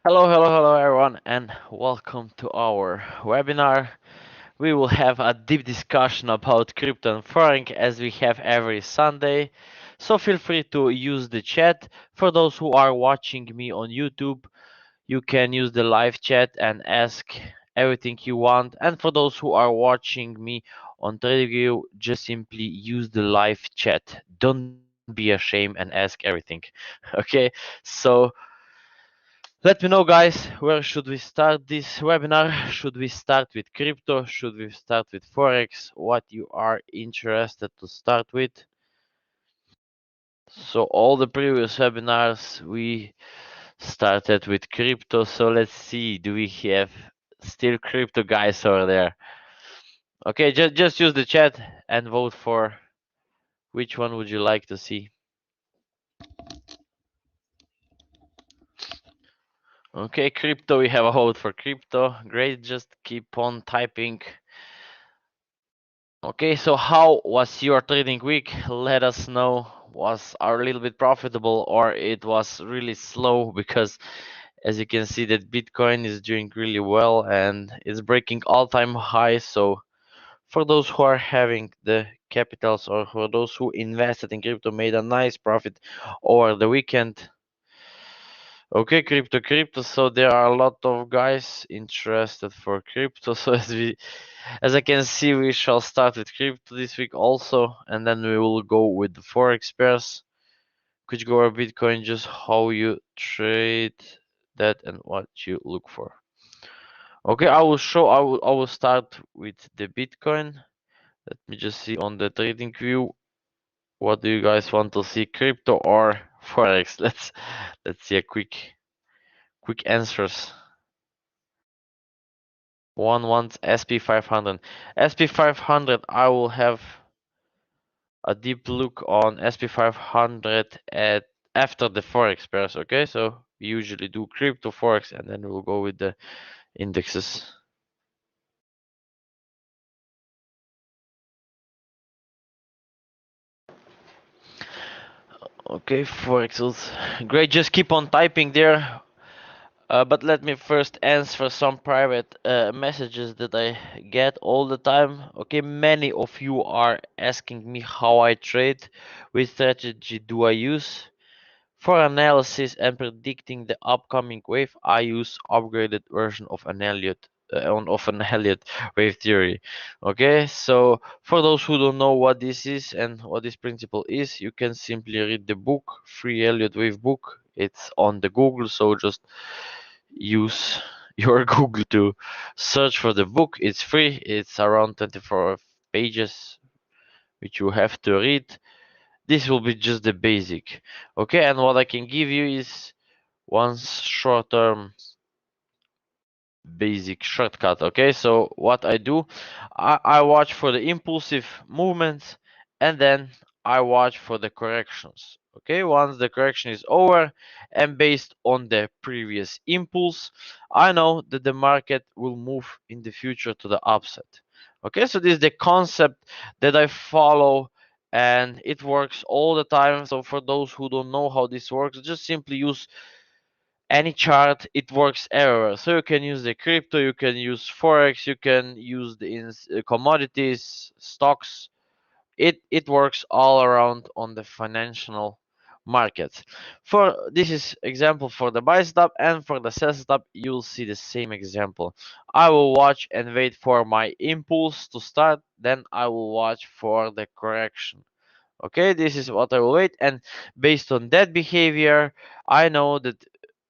Hello everyone, and welcome to our webinar. We will have a deep discussion about crypto and forex as we have every Sunday. So feel free to use the chat. For those who are watching me on YouTube, you can use the live chat and ask everything you want. And for those who are watching me on TradingView, just simply use the live chat. Don't be ashamed and ask everything. Okay, so let me know, guys, where should we start this webinar? Should we start with crypto? Should we start with Forex? What you are interested to start with? So all the previous webinars we started with crypto. So let's see, do we have still crypto guys over there? Okay, just use the chat and vote for which one would you like to see. Okay, crypto, we have a vote for crypto. Great, just keep on typing. Okay, so how was your trading week? Let us know. Was a little bit profitable or it was really slow? Because as you can see that Bitcoin is doing really well and it's breaking all-time highs. So for those who are having the capitals or for those who invested in crypto made a nice profit over the weekend. Okay, crypto. So there are a lot of guys interested for crypto. So as I can see, we shall start with crypto this week also, and then we will go with the forex pairs. Could you go over Bitcoin, just how you trade that and what you look for? Okay, I will start with the Bitcoin. Let me just see on the trading view. What do you guys want to see, crypto or forex? Let's see a quick answers. One wants SP 500. SP 500, I will have a deep look on SP 500 at after the forex pairs. Okay, so we usually do crypto, forex, and then we'll go with the indexes. Okay, forex is great. Just keep on typing there. But let me first answer some private messages that I get all the time. Okay, many of you are asking me how I trade, which strategy do I use. For analysis and predicting the upcoming wave, I use upgraded version of an Elliott wave theory. Okay, so for those who don't know what this is and what this principle is, you can simply read the book, Free Elliott Wave book. It's on the Google, so just use your Google to search for the book. It's free. It's around 24 pages, which you have to read. This will be just the basic. Okay, and what I can give you is one short-term basic shortcut. Okay, so what I do, I watch for the impulsive movements and then I watch for the corrections. Okay, once the correction is over and based on the previous impulse, I know that the market will move in the future to the upside. Okay, so this is the concept that I follow and it works all the time. So for those who don't know how this works, just simply use any chart. It works everywhere. So you can use the crypto, you can use forex, you can use the commodities, stocks. It works all around on the financial markets. For this is example for the buy stop, and for the sell stop you'll see the same example. I will watch and wait for my impulse to start, then I will watch for the correction. Okay, this is what I will wait, and based on that behavior I know that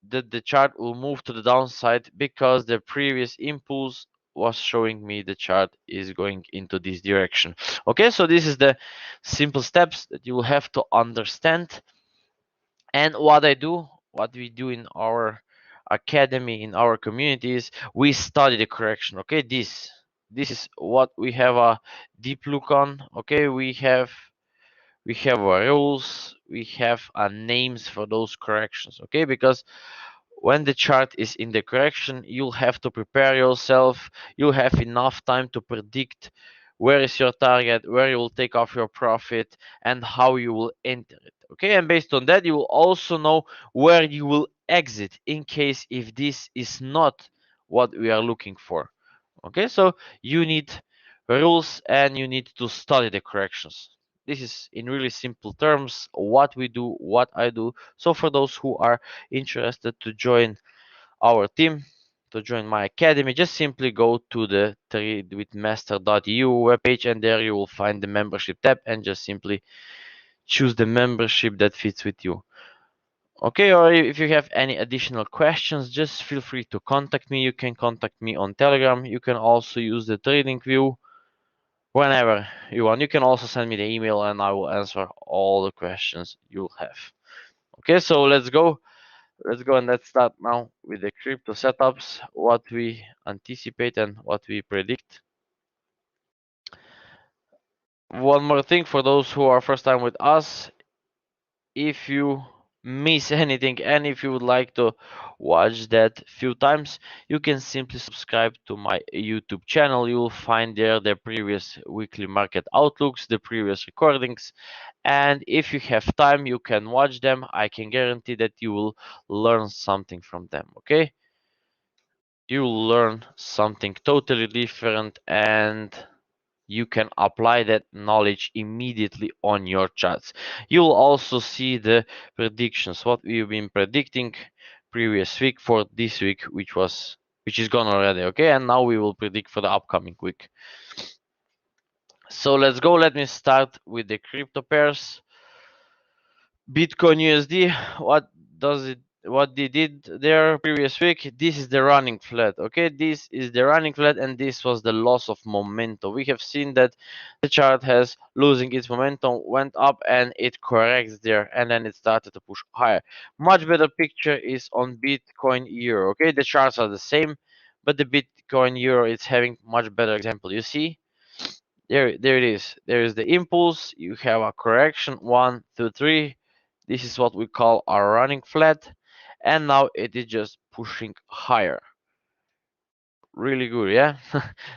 the chart will move to the downside because the previous impulse was showing me the chart is going into this direction. Okay, so this is the simple steps that you will have to understand. And what we do in our academy, in our communities, we study the correction. Okay, this is what we have a deep look on. Okay, we have rules, we have names for those corrections. Okay, because when the chart is in the correction, you'll have to prepare yourself. You'll have enough time to predict where is your target, where you will take off your profit, and how you will enter it. Okay, and based on that, you will also know where you will exit in case if this is not what we are looking for. Okay, so you need rules and you need to study the corrections. This is in really simple terms what we do, what I do. So for those who are interested to join our team, to join my academy, just simply go to the tradewithmaster.eu webpage, and there you will find the membership tab, and just simply choose the membership that fits with you. Okay, or if you have any additional questions, just feel free to contact me. You can contact me on Telegram. You can also use the trading view whenever you want. You can also send me the email and I will answer all the questions you'll have. Okay, so let's go. Let's go and let's start now with the crypto setups, what we anticipate and what we predict. One more thing for those who are first time with us, if you miss anything and if you would like to watch that few times, you can simply subscribe to my YouTube channel. You will find there the previous weekly market outlooks, the previous recordings, and if you have time you can watch them. I can guarantee that you will learn something from them. Okay, you will learn something totally different and you can apply that knowledge immediately on your charts. You'll also see the predictions, what we've been predicting previous week for this week, which is gone already. Okay, and now we will predict for the upcoming week. So let's go. Let me start with the crypto pairs. Bitcoin USD, what they did there previous week, this is the running flat. Okay, this is the running flat and this was the loss of momentum. We have seen that the chart has losing its momentum, went up and it corrects there and then it started to push higher. Much better picture is on Bitcoin Euro. Okay, the charts are the same, but the Bitcoin Euro is having much better example. You see, there it is. There is the impulse, you have a correction, 1 2 3. This is what we call a running flat, and now it is just pushing higher. Really good, yeah.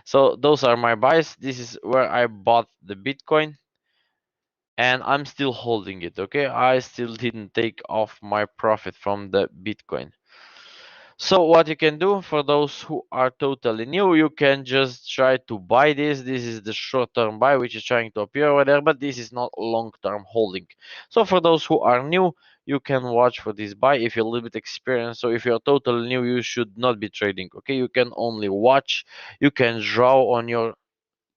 So those are my buys. This is where I bought the Bitcoin and I'm still holding it. Okay, I still didn't take off my profit from the Bitcoin. So what you can do for those who are totally new, you can just try to buy this. This is the short-term buy which is trying to appear over there, but this is not long-term holding. So for those who are new, you can watch for this buy if you're a little bit experienced. So if you're totally new, you should not be trading. Okay, you can only watch. You can draw on your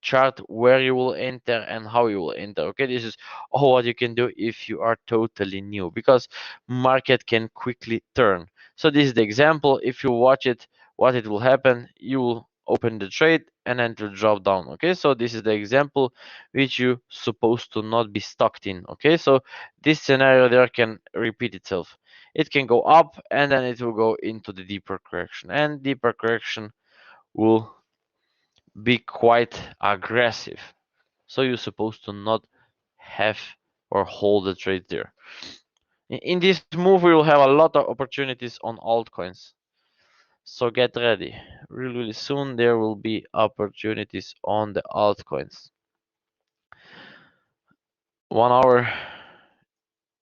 chart where you will enter and how you will enter. Okay, this is all what you can do if you are totally new, because market can quickly turn. So this is the example. If you watch it, what it will happen, you will open the trade and then to drop down. Okay, so this is the example which you supposed to not be stuck in. Okay, so this scenario there can repeat itself. It can go up and then it will go into the deeper correction, and deeper correction will be quite aggressive. So you're supposed to not have or hold the trade there. In this move, we will have a lot of opportunities on altcoins. So get ready. Really soon there will be opportunities on the altcoins. 1 hour,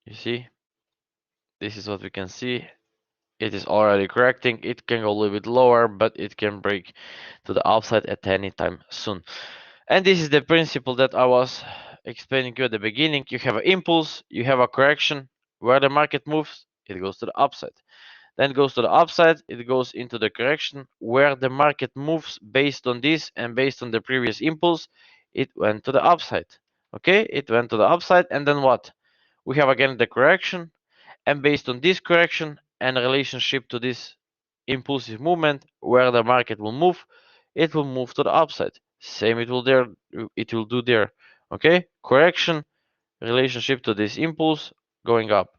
you see, this is what we can see. It is already correcting. It can go a little bit lower, but it can break to the upside at any time soon. And this is the principle that I was explaining to you at the beginning. You have an impulse, you have a correction. Where the market moves, it goes to the upside. Then it goes to the upside, it goes into the correction. Where the market moves based on this and based on the previous impulse, it went to the upside. Okay, it went to the upside, and then what? We have again the correction, and based on this correction and relationship to this impulsive movement, where the market will move, it will move to the upside. Same it will do there. Okay, correction, relationship to this impulse, going up.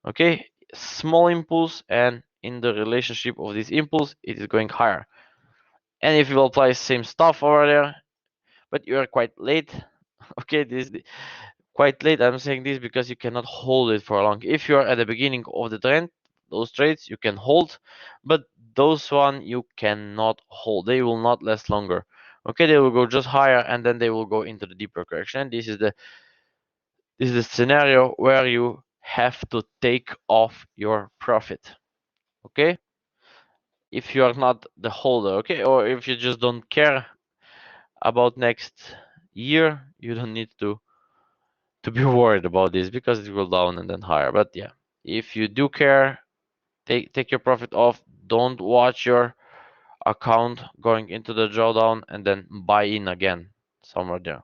Okay, small impulse, and in the relationship of this impulse, it is going higher. And if you apply same stuff over there, but you are quite late. Okay, this quite late. I'm saying this because you cannot hold it for long. If you are at the beginning of the trend, those trades you can hold, but those one you cannot hold. They will not last longer. Okay, they will go just higher and then they will go into the deeper correction. This is the This is the scenario where you have to take off your profit. Okay, if you are not the holder, okay, or if you just don't care about next year, you don't need to be worried about this because it will down and then higher. But yeah, if you do care, take your profit off. Don't watch your account going into the drawdown and then buy in again somewhere there.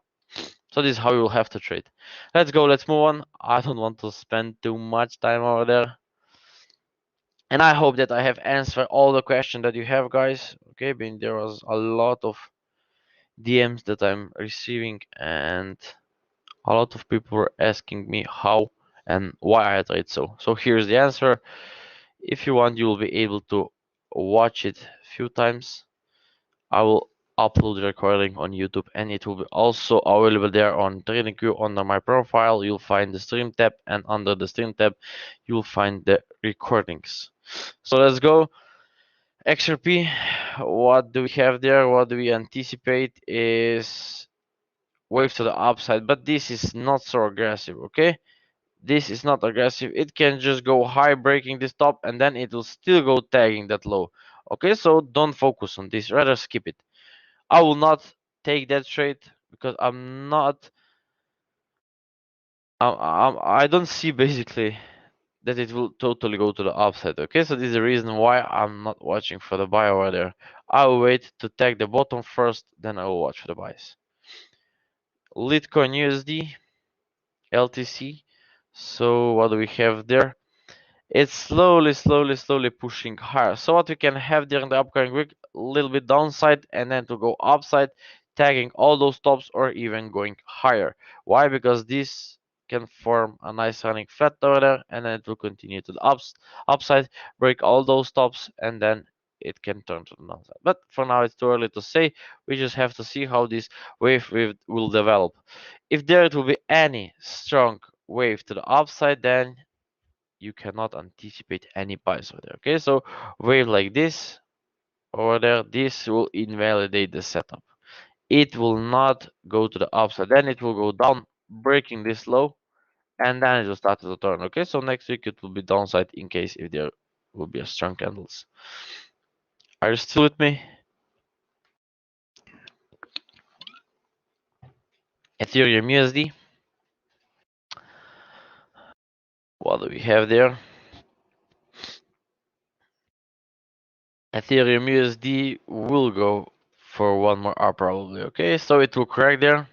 So this is how you will have to trade. Let's go, let's move on. I don't want to spend too much time over there. And I hope that I have answered all the questions that you have, guys. Okay, but there was a lot of DMs that I'm receiving, and a lot of people were asking me how and why I trade so. So here's the answer. If you want, you will be able to watch it a few times. I will upload the recording on YouTube, and it will be also available there on TradingView under my profile. You'll find the stream tab, and under the stream tab, you'll find the recordings. So let's go. XRP, what do we have there? What do we anticipate is wave to the upside, but this is not so aggressive, okay? This is not aggressive. It can just go high, breaking this top, and then it will still go tagging that low. Okay, so don't focus on this, rather skip it. I will not take that trade because I'm not. I don't see basically that it will totally go to the upside. Okay, so this is the reason why I'm not watching for the buy over there. I will wait to tag the bottom first, then I will watch for the buys. Litecoin USD, LTC. So what do we have there? It's slowly pushing higher. So what we can have there in the upcoming week, a little bit downside and then to go upside, tagging all those tops or even going higher. Why? Because this can form a nice running flat over there and then it will continue to the upside, break all those tops and then it can turn to the downside. But for now it's too early to say. We just have to see how this wave will develop. If there will be any strong wave to the upside, then you cannot anticipate any buys over there. Okay, so wave like this over there, this will invalidate the setup. It will not go to the upside, then it will go down, breaking this low, and then it will start to turn. Okay, so next week it will be downside in case if there will be a strong candles. Are you still with me? Ethereum USD. What do we have there? Ethereum USD will go for one more up probably. Okay, so it will correct there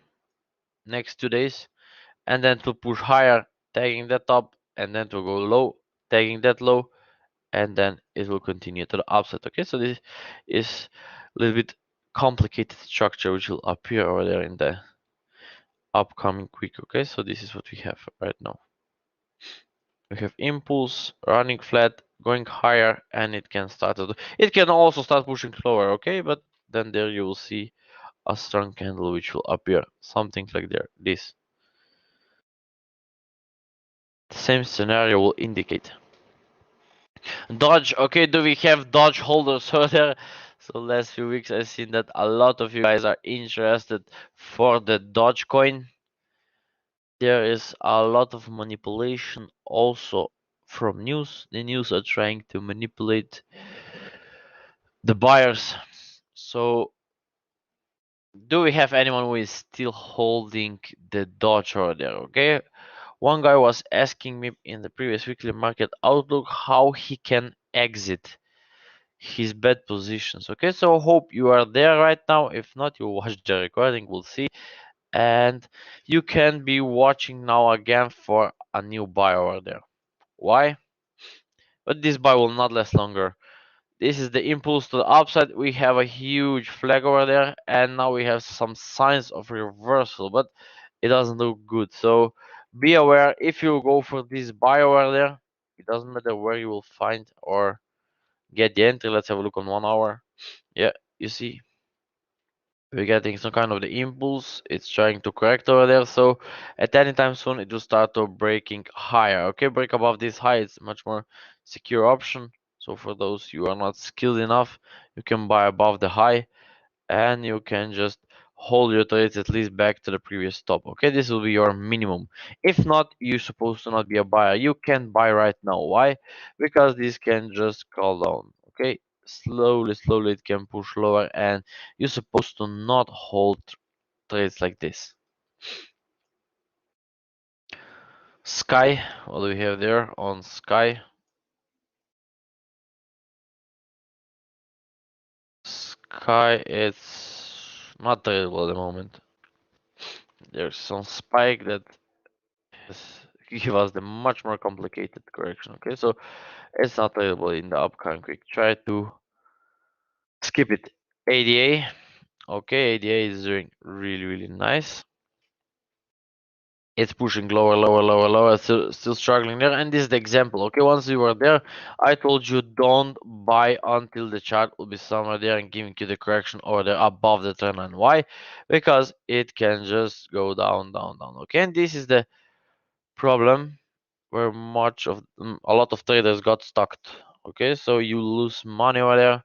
next 2 days. And then to push higher, tagging that top, and then to go low, tagging that low, and then it will continue to the upside. Okay, so this is a little bit complicated structure which will appear over there in the upcoming week. Okay, so this is what we have right now. We have impulse running flat, going higher, and it can start to. It can also start pushing lower. Okay, but then there you will see a strong candle which will appear, something like there. This. The same scenario will indicate. DOGE, okay, do we have DOGE holders over there? So last few weeks I've seen that a lot of you guys are interested for the DOGE coin. There is a lot of manipulation also from news. The news are trying to manipulate the buyers. So do we have anyone who is still holding the DOGE over there? Okay. One guy was asking me in the previous weekly market outlook how he can exit his bad positions. Okay, so hope you are there right now. If not, you watch the recording, we'll see. And you can be watching now again for a new buy over there. Why? But this buy will not last longer. This is the impulse to the upside. We have a huge flag over there, and now we have some signs of reversal, but it doesn't look good. So be aware if you go for this buy over there, it doesn't matter where you will find or get the entry. Let's have a look on 1 hour. Yeah, you see, we're getting some kind of the impulse. It's trying to correct over there. So at any time soon, it will start to breaking higher. Okay, break above this high. It's much more secure option. So for those you are not skilled enough, you can buy above the high and you can just hold your trades at least back to the previous stop. Okay, this will be your minimum. If not, you're supposed to not be a buyer. You can buy right now. Why? Because this can just call down. Okay, slowly it can push lower, and you're supposed to not hold trades like this. Sky, what do we have there on Sky? Sky, it's not tradable at the moment. There's some spike that has give us the much more complicated correction. Okay, so it's not tradable in the upcoming week. Try to skip it. ADA, okay, ADA is doing really nice. It's pushing lower, still struggling there. And this is the example. Okay, once you were there, I told you don't buy until the chart will be somewhere there and giving you the correction over there above the trend line. Why? Because it can just go down. Okay, and this is the problem where a lot of traders got stuck. Okay, so you lose money over there,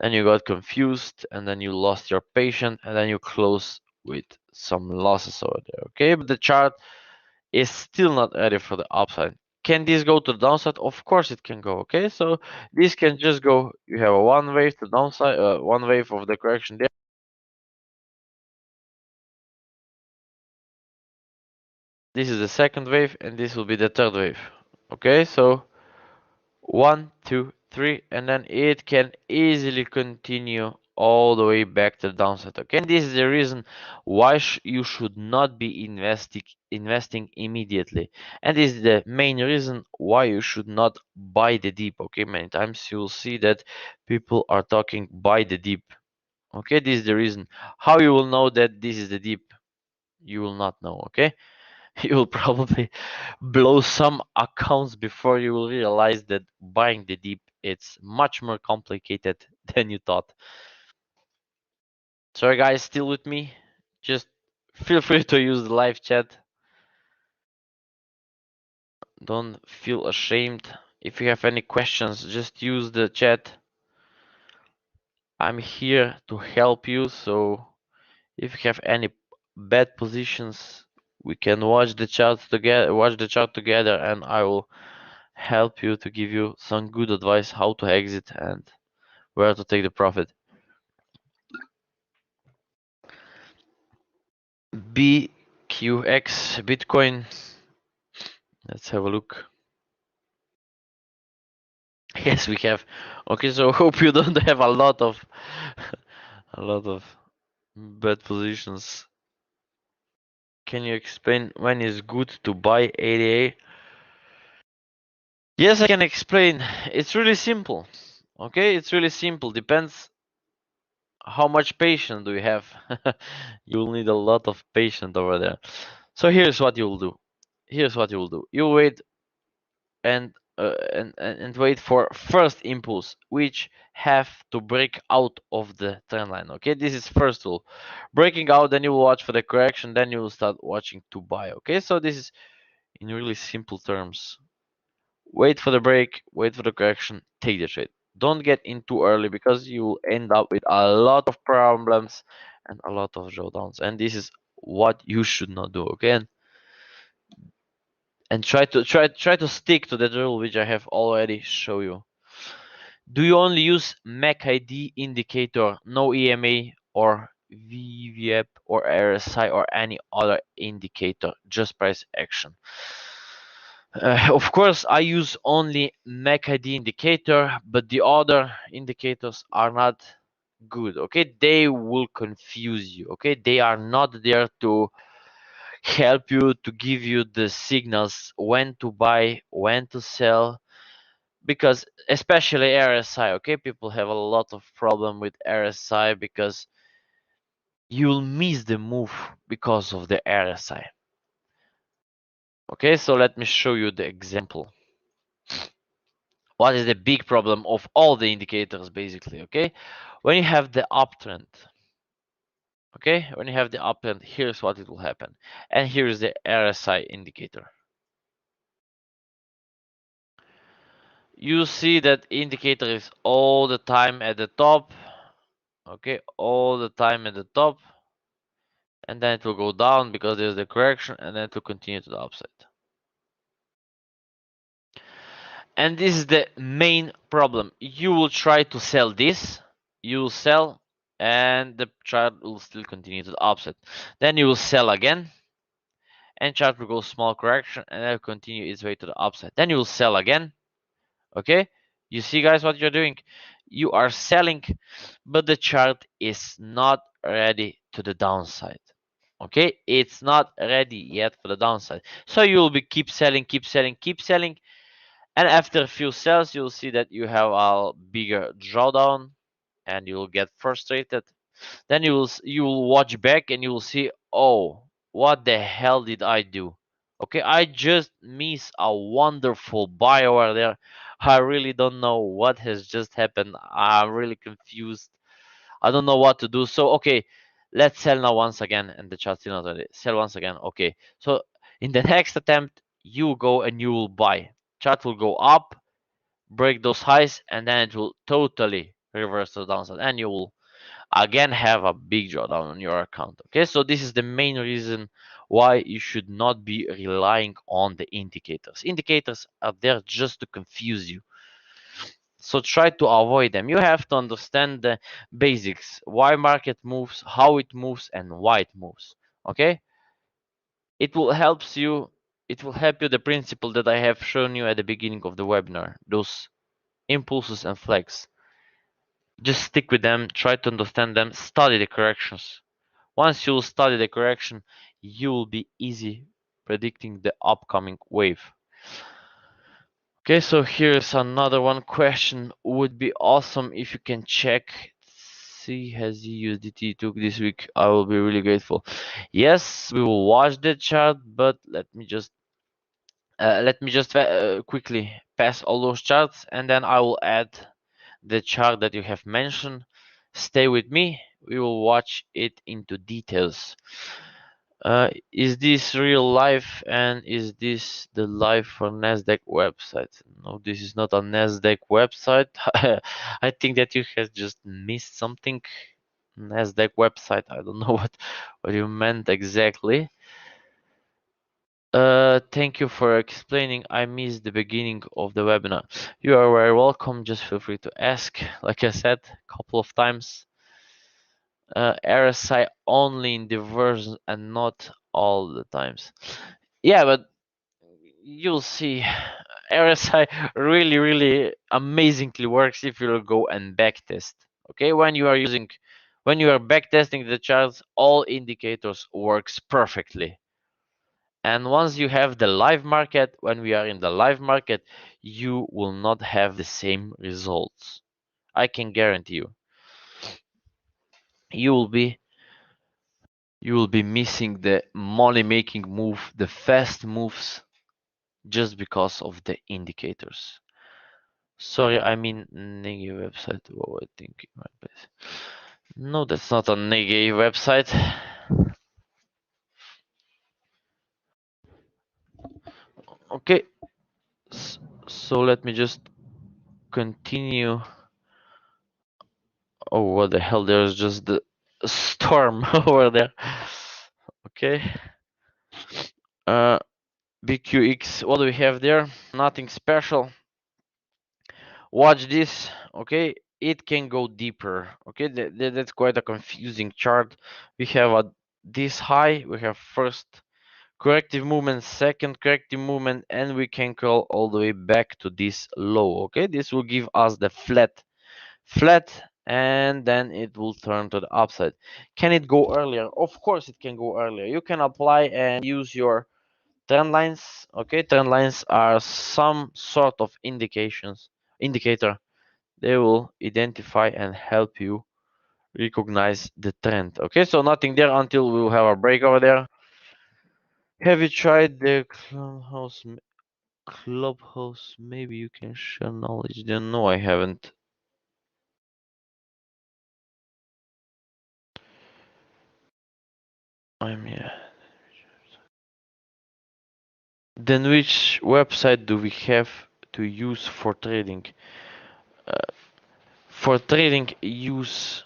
and you got confused, and then you lost your patience, and then you close with some losses over there. Okay, but the chart is still not ready for the upside. Can this go to the downside? Of course it can go. Okay, so this can just go. You have a one wave to downside, one wave of the correction there. This is the second wave, and this will be the third wave. Okay, so 1, 2, 3, and then it can easily continue all the way back to the downside. Okay, and this is the reason why you should not be investing immediately, and this is the main reason why you should not buy the dip. Okay, many times you'll see that people are talking buy the dip. Okay, this is the reason. How you will know that this is the dip? You will not know. Okay, you will probably blow some accounts before you will realize that buying the dip it's much more complicated than you thought. Sorry guys, still with me? Just feel free to use the live chat. Don't feel ashamed. If you have any questions, just use the chat. I'm here to help you, so if you have any bad positions, we can watch the chart together, and I will help you to give you some good advice how to exit and where to take the profit. BQX Bitcoin. Let's have a look. Yes, we have. Okay, so hope you don't have a lot of a lot of bad positions. Can you explain when is good to buy ADA? Yes, I can explain. It's really simple. Okay, it's really simple. Depends how much patience do you have. You'll need a lot of patience over there. So here's what you'll do. Here's what you'll do. You wait and wait for first impulse, which have to break out of the trend line. Okay, this is first rule. Breaking out, then you will watch for the correction, then you will start watching to buy. Okay, so this is in really simple terms. Wait for the break, wait for the correction, take the trade. Don't get in too early because you will end up with a lot of problems and a lot of drawdowns. And this is what you should not do. Okay, and try to stick to that rule which I have already shown you. Do you only use MACD indicator, no EMA or VWAP or RSI or any other indicator, just price action? Of course, I use only MACD indicator, but the other indicators are not good. Okay, they will confuse you. Okay, they are not there to help you, to give you the signals when to buy, when to sell, because especially RSI. Okay, people have a lot of problem with RSI because you'll miss the move because of the RSI. Okay, so let me show you the example. What is the big problem of all the indicators basically? Okay, when you have the uptrend, okay, when you have the uptrend, here's what it will happen, and here's the RSI indicator. You see that indicator is all the time at the top. Okay, all the time at the top. and then it will go down because there's the correction, and then it will continue to the upside. And this is the main problem. You will try to sell this, you will sell, and the chart will still continue to the upside. Then you will sell again, and chart will go small correction, and then will continue its way to the upside. Then you will sell again. Okay, you see, guys, what you're doing? You are selling, but the chart is not ready to the downside. Okay, it's not ready yet for the downside. So you will be keep selling, keep selling, keep selling, and after a few sales, you'll see that you have a bigger drawdown, and you'll get frustrated. Then you will watch back and you will see, oh, what the hell did I do? Okay, I just missed a wonderful buy over there. I really don't know what has just happened. I'm really confused. I don't know what to do. So okay, let's sell now once again, and the chart's still not ready. Sell once again. Okay, so in the next attempt, you go and you will buy. Chart will go up, break those highs, and then it will totally reverse the downside, and you will again have a big drawdown on your account. Okay, so this is the main reason why you should not be relying on the indicators. Indicators are there just to confuse you, so try to avoid them. You have to understand the basics: why market moves, how it moves, and why it moves. Okay, it will help you the principle that I have shown you at the beginning of the webinar, those impulses and flags. Just stick with them, try to understand them, study the corrections. Once you'll study the correction, you will be easy predicting the upcoming wave. Okay, so here's another one question. Would be awesome if you can check see has USDT took this week. I will be really grateful. Yes, we will watch the chart, but let me just quickly pass all those charts, and then I will add the chart that you have mentioned. Stay with me. We will watch it into details. Is this real life, and is this the live for Nasdaq website? No, this is not a Nasdaq website. I think that you have just missed something. Nasdaq website. I don't know what you meant exactly. Thank you for explaining. I missed the beginning of the webinar. You are very welcome. Just feel free to ask. Like I said a couple of times, RSI only in the version and not all the times. Yeah, but you'll see RSI really amazingly works if you go and backtest. Okay, when you are backtesting the charts, all indicators works perfectly. And once you have the live market, when we are in the live market, you will not have the same results. I can guarantee you. You will be missing the money making move, the fast moves, just because of the indicators. Sorry, I mean negative website. What I think in my place. No, that's not a negative website. Okay, so let me just continue. Oh, what the hell? There's just the storm over there. Okay. BQX, what do we have there? Nothing special. Watch this. Okay, it can go deeper. Okay, that's quite a confusing chart. We have this high, we have first corrective movement, second corrective movement, and we can crawl all the way back to this low. Okay, this will give us the flat, and then it will turn to the upside. Can it go earlier? Of course it can go earlier. You can apply and use your trend lines. Okay, trend lines are some sort of indicator. They will identify and help you recognize the trend. Okay, so nothing there until we will have a break over there. Have you tried the clubhouse? Maybe you can share knowledge. Then no, I haven't. I'm yeah. Then which website do we have to use for trading? For trading, use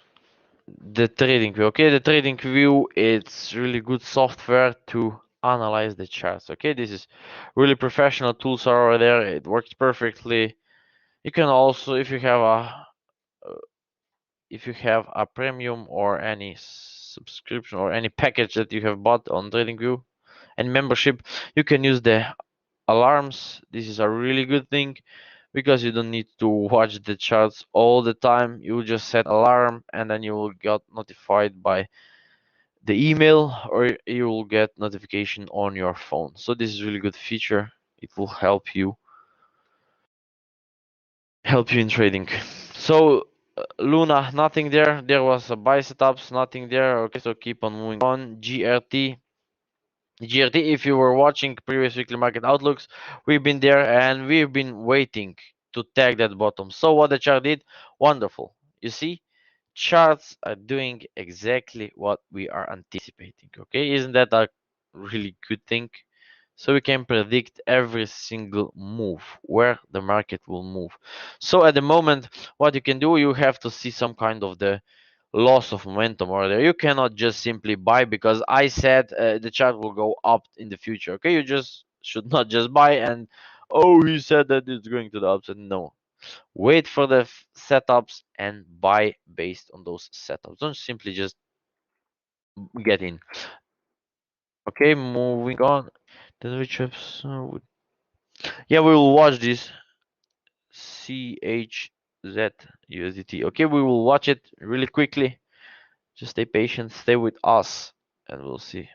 the trading view. Okay, the trading view, it's really good software to analyze the charts. Okay, this is really professional tools are over there. It works perfectly. You can also, if you have a premium or any subscription or any package that you have bought on TradingView and membership, you can use the alarms. This is a really good thing because you don't need to watch the charts all the time. You just set alarm and then you will get notified by the email or you will get notification on your phone. So this is really good feature. It will help you in trading. So Luna, nothing there. There was a buy setups, nothing there. Okay, so keep on moving on. GRT, if you were watching previous weekly market outlooks, we've been there and we've been waiting to tag that bottom. So what the chart did, wonderful. You see, charts are doing exactly what we are anticipating. Okay, isn't that a really good thing? So we can predict every single move where the market will move. So at the moment, what you can do, you have to see some kind of the loss of momentum or there. You cannot just simply buy because I said the chart will go up in the future. Okay, you just should not just buy and oh, he said that it's going to the upside. No, wait for the setups and buy based on those setups. Don't simply just get in. Okay, moving on. Then which episode? Yeah, we will watch this CHZ USDT. Okay, we will watch it really quickly. Just stay patient, stay with us, and we'll see.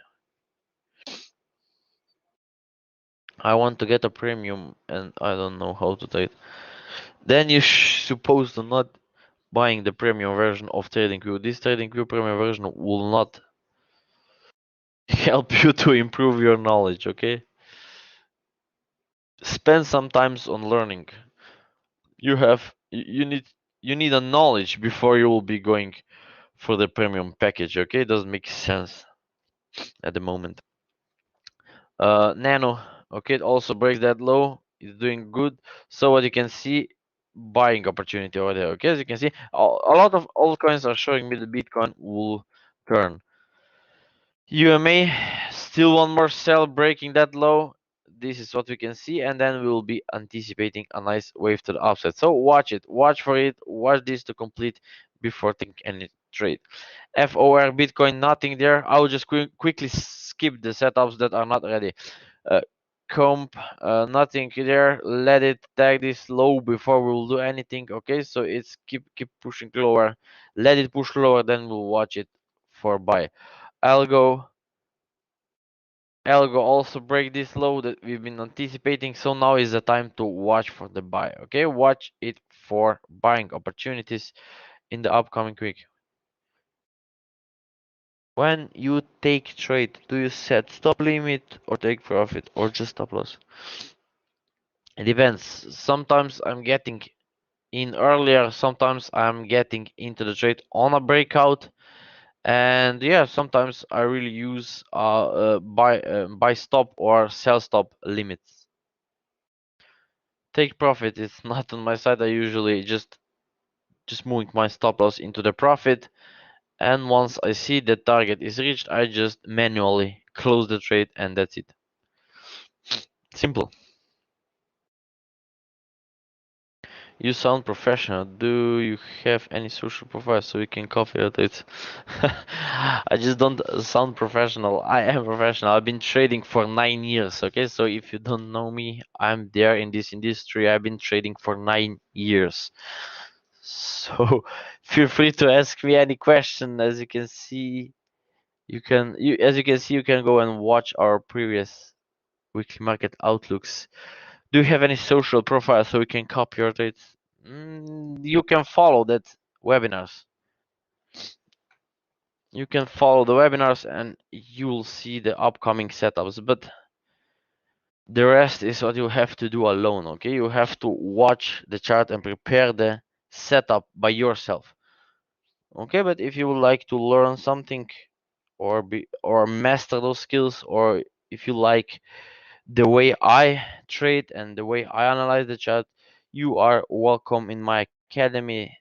I want to get a premium, and I don't know how to trade. Then you supposed to not buying the premium version of TradingView. This TradingView premium version will not help you to improve your knowledge. Okay, spend some time on learning. You need a knowledge before you will be going for the premium package. Okay, it doesn't make sense at the moment. Nano, okay, it also breaks that low. It's doing good. So what you can see, buying opportunity over there. Okay, as you can see, a lot of altcoins are showing me the Bitcoin will turn. UMA, still one more sell breaking that low. This is what we can see, and then we will be anticipating a nice wave to the upside. So watch it, watch for it, watch this to complete before taking any trade. FOR Bitcoin, nothing there. I will just quickly skip the setups that are not ready. Uh, Comp, nothing there. Let it tag this low before we will do anything. Okay, so it's keep pushing lower. Let it push lower, then we'll watch it for buy. Algo, Algo also break this low that we've been anticipating. So now is the time to watch for the buy. Okay, watch it for buying opportunities in the upcoming week. When you take trade, do you set stop limit or take profit or just stop loss? It depends. Sometimes I'm getting in earlier, sometimes I'm getting into the trade on a breakout, and yeah, sometimes I really use buy stop or sell stop limits. Take profit is not on my side. I usually just moving my stop loss into the profit, and once I see the target is reached, I just manually close the trade, and that's it. Simple. You sound professional. Do you have any social profile so you can copy it? I just don't sound professional. I am professional. I've been trading for 9 years. Okay, so if you don't know me, I'm there in this industry. I've been trading for 9 years. So feel free to ask me any question. As you can see, you can go and watch our previous weekly market outlooks. Do you have any social profile so we can copy your dates? You can follow that webinars. You can follow the webinars and you'll see the upcoming setups. But the rest is what you have to do alone. Okay, you have to watch the chart and prepare the setup by yourself. Okay, but if you would like to learn something or master those skills, or if you like the way I trade and the way I analyze the chart, you are welcome in my academy.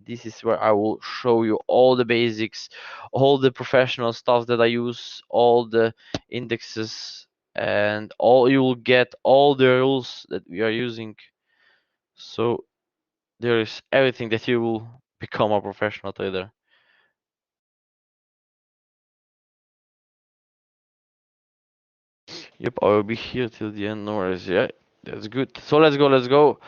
This is where I will show you all the basics, all the professional stuff that I use, all the indexes, and all you will get all the rules that we are using. So there is everything that you will become a professional trader. Yep, I will be here till the end. No worries. Yeah, that's good. So let's go. Let's go.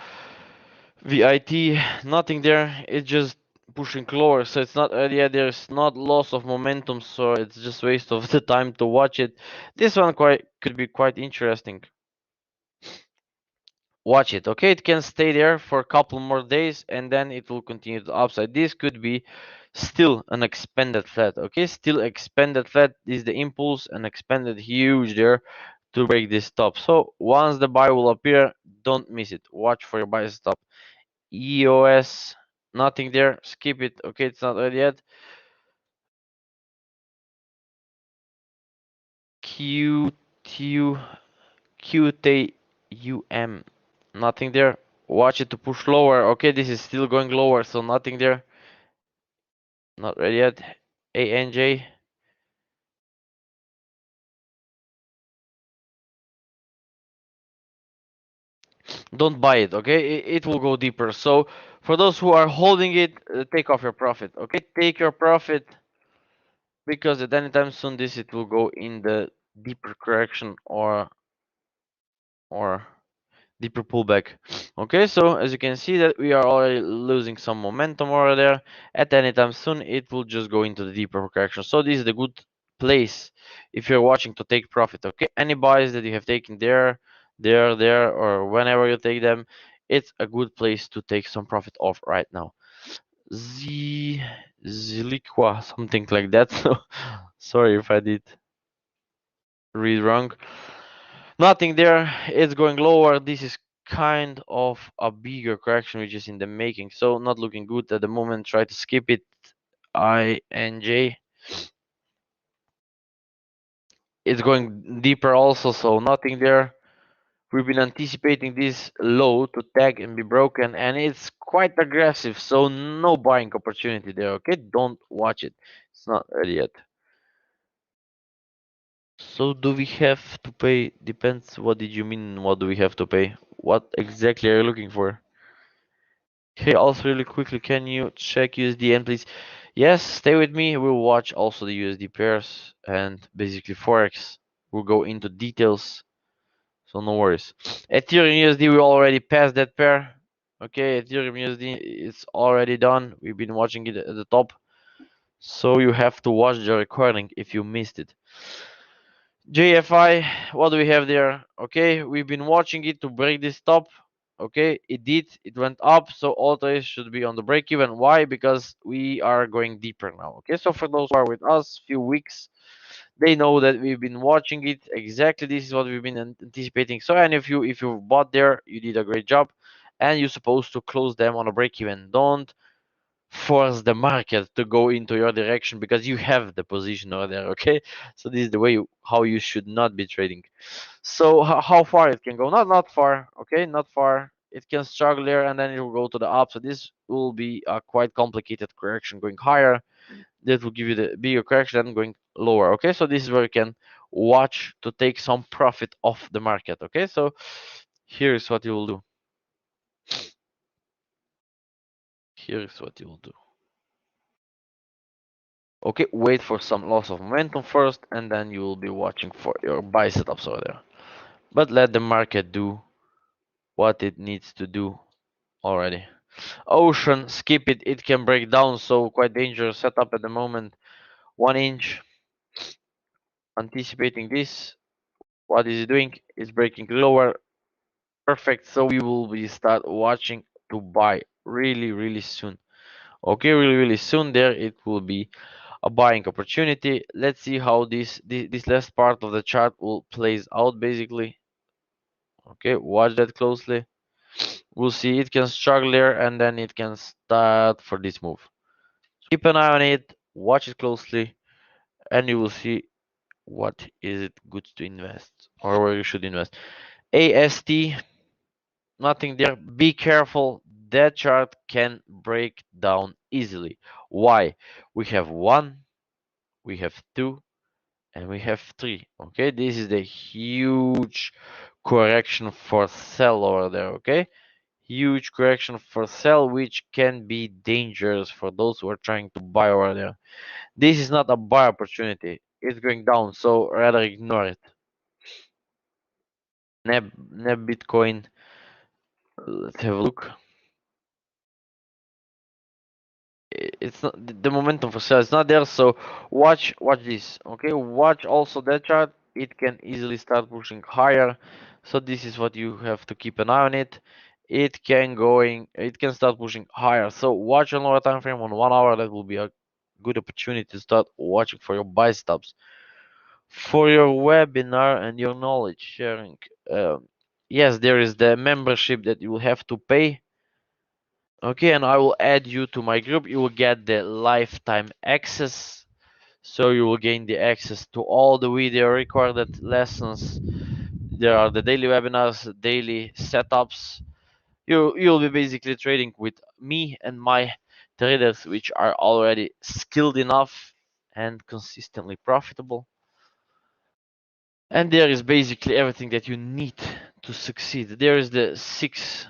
VIT, nothing there. It's just pushing lower, so it's not yeah, there's not loss of momentum, so it's just waste of the time to watch it. This one quite could be quite interesting. Watch it, okay? It can stay there for a couple more days and then it will continue to upside. This could be still an expanded flat, okay? Still expanded flat is the impulse and expanded huge there to break this top. So once the buy will appear, don't miss it. Watch for your buy stop. EOS, nothing there. Skip it. Okay, it's not ready yet. QTU, QTUM, nothing there. Watch it to push lower. Okay, this is still going lower, so nothing there. Not ready yet. ANJ, don't buy it. Okay, it will go deeper. So for those who are holding it, take off your profit. Okay, take your profit because at any time soon this it will go in the deeper correction or deeper pullback. Okay, so as you can see that we are already losing some momentum over there. At any time soon, it will just go into the deeper correction. So this is the good place if you're watching to take profit. Okay, any buys that you have taken there, or whenever you take them, it's a good place to take some profit off right now. Ziliqua, something like that. So sorry if I did read wrong. Nothing there. It's going lower. This is kind of a bigger correction which is in the making. So not looking good at the moment. Try to skip it. INJ. It's going deeper also, so nothing there. We've been anticipating this low to tag and be broken, and it's quite aggressive, so no buying opportunity there. Okay, don't watch it. It's not ready yet. So do we have to pay? Depends. What did you mean? What do we have to pay? What exactly are you looking for? Hey, also really quickly, can you check USDN, please? Yes, stay with me. We'll watch also the USD pairs and basically Forex. We'll go into details, so no worries. Ethereum USD, we already passed that pair. Okay, Ethereum USD, it's already done. We've been watching it at the top, so you have to watch the recording if you missed it. JFI, what do we have there? Okay, we've been watching it to break this top. Okay, it did, it went up, so all trades should be on the break even. Why? Because we are going deeper now. Okay, so for those who are with us few weeks, they know that we've been watching it exactly. This is what we've been anticipating. So, and if you bought there, you did a great job, and you're supposed to close them on a break even. Don't force the market to go into your direction because you have the position over there. Okay, so this is the way how you should not be trading. So how far it can go? Not far. Okay, not far. It can struggle there and then it will go to the up. So this will be a quite complicated correction going higher. That will give you the bigger correction and going lower. Okay, so this is where you can watch to take some profit off the market. Okay, so here's what you will do. Here's what you will do. Okay, wait for some loss of momentum first, and then you will be watching for your buy setups over there. But let the market do what it needs to do already. Ocean, skip it, it can break down, so quite dangerous setup at the moment. 1 inch, anticipating this. What is it doing? It's breaking lower. Perfect, so we will be start watching to buy really soon. Okay, really soon there it will be a buying opportunity. Let's see how this last part of the chart will plays out basically. Okay, watch that closely. We'll see it can struggle there and then it can start for this move. Keep an eye on it, watch it closely, and you will see what is it good to invest or where you should invest. AST, nothing there. Be careful. that chart can break down easily. Why? We have 1, we have 2, and we have 3. Okay, this is the huge correction for sell over there. Okay, huge correction for sell, which can be dangerous for those who are trying to buy over there. This is not a buy opportunity. It's going down, so rather ignore it. Neb Bitcoin. Let's have a look. It's not the momentum for sale. It's not there. So watch this. Okay, watch also that chart. It can easily start pushing higher. So this is what you have to keep an eye on it. It can start pushing higher. So watch on lower time frame on 1 hour. That will be a good opportunity to start watching for your buy stops. For your webinar and your knowledge sharing, yes, there is the membership that you will have to pay. Okay, and I will add you to my group. You will get the lifetime access. So you will gain the access to all the video recorded lessons. There are the daily webinars, daily setups. You'll be basically trading with me and my traders, which are already skilled enough and consistently profitable. And there is basically everything that you need to succeed. There is the 6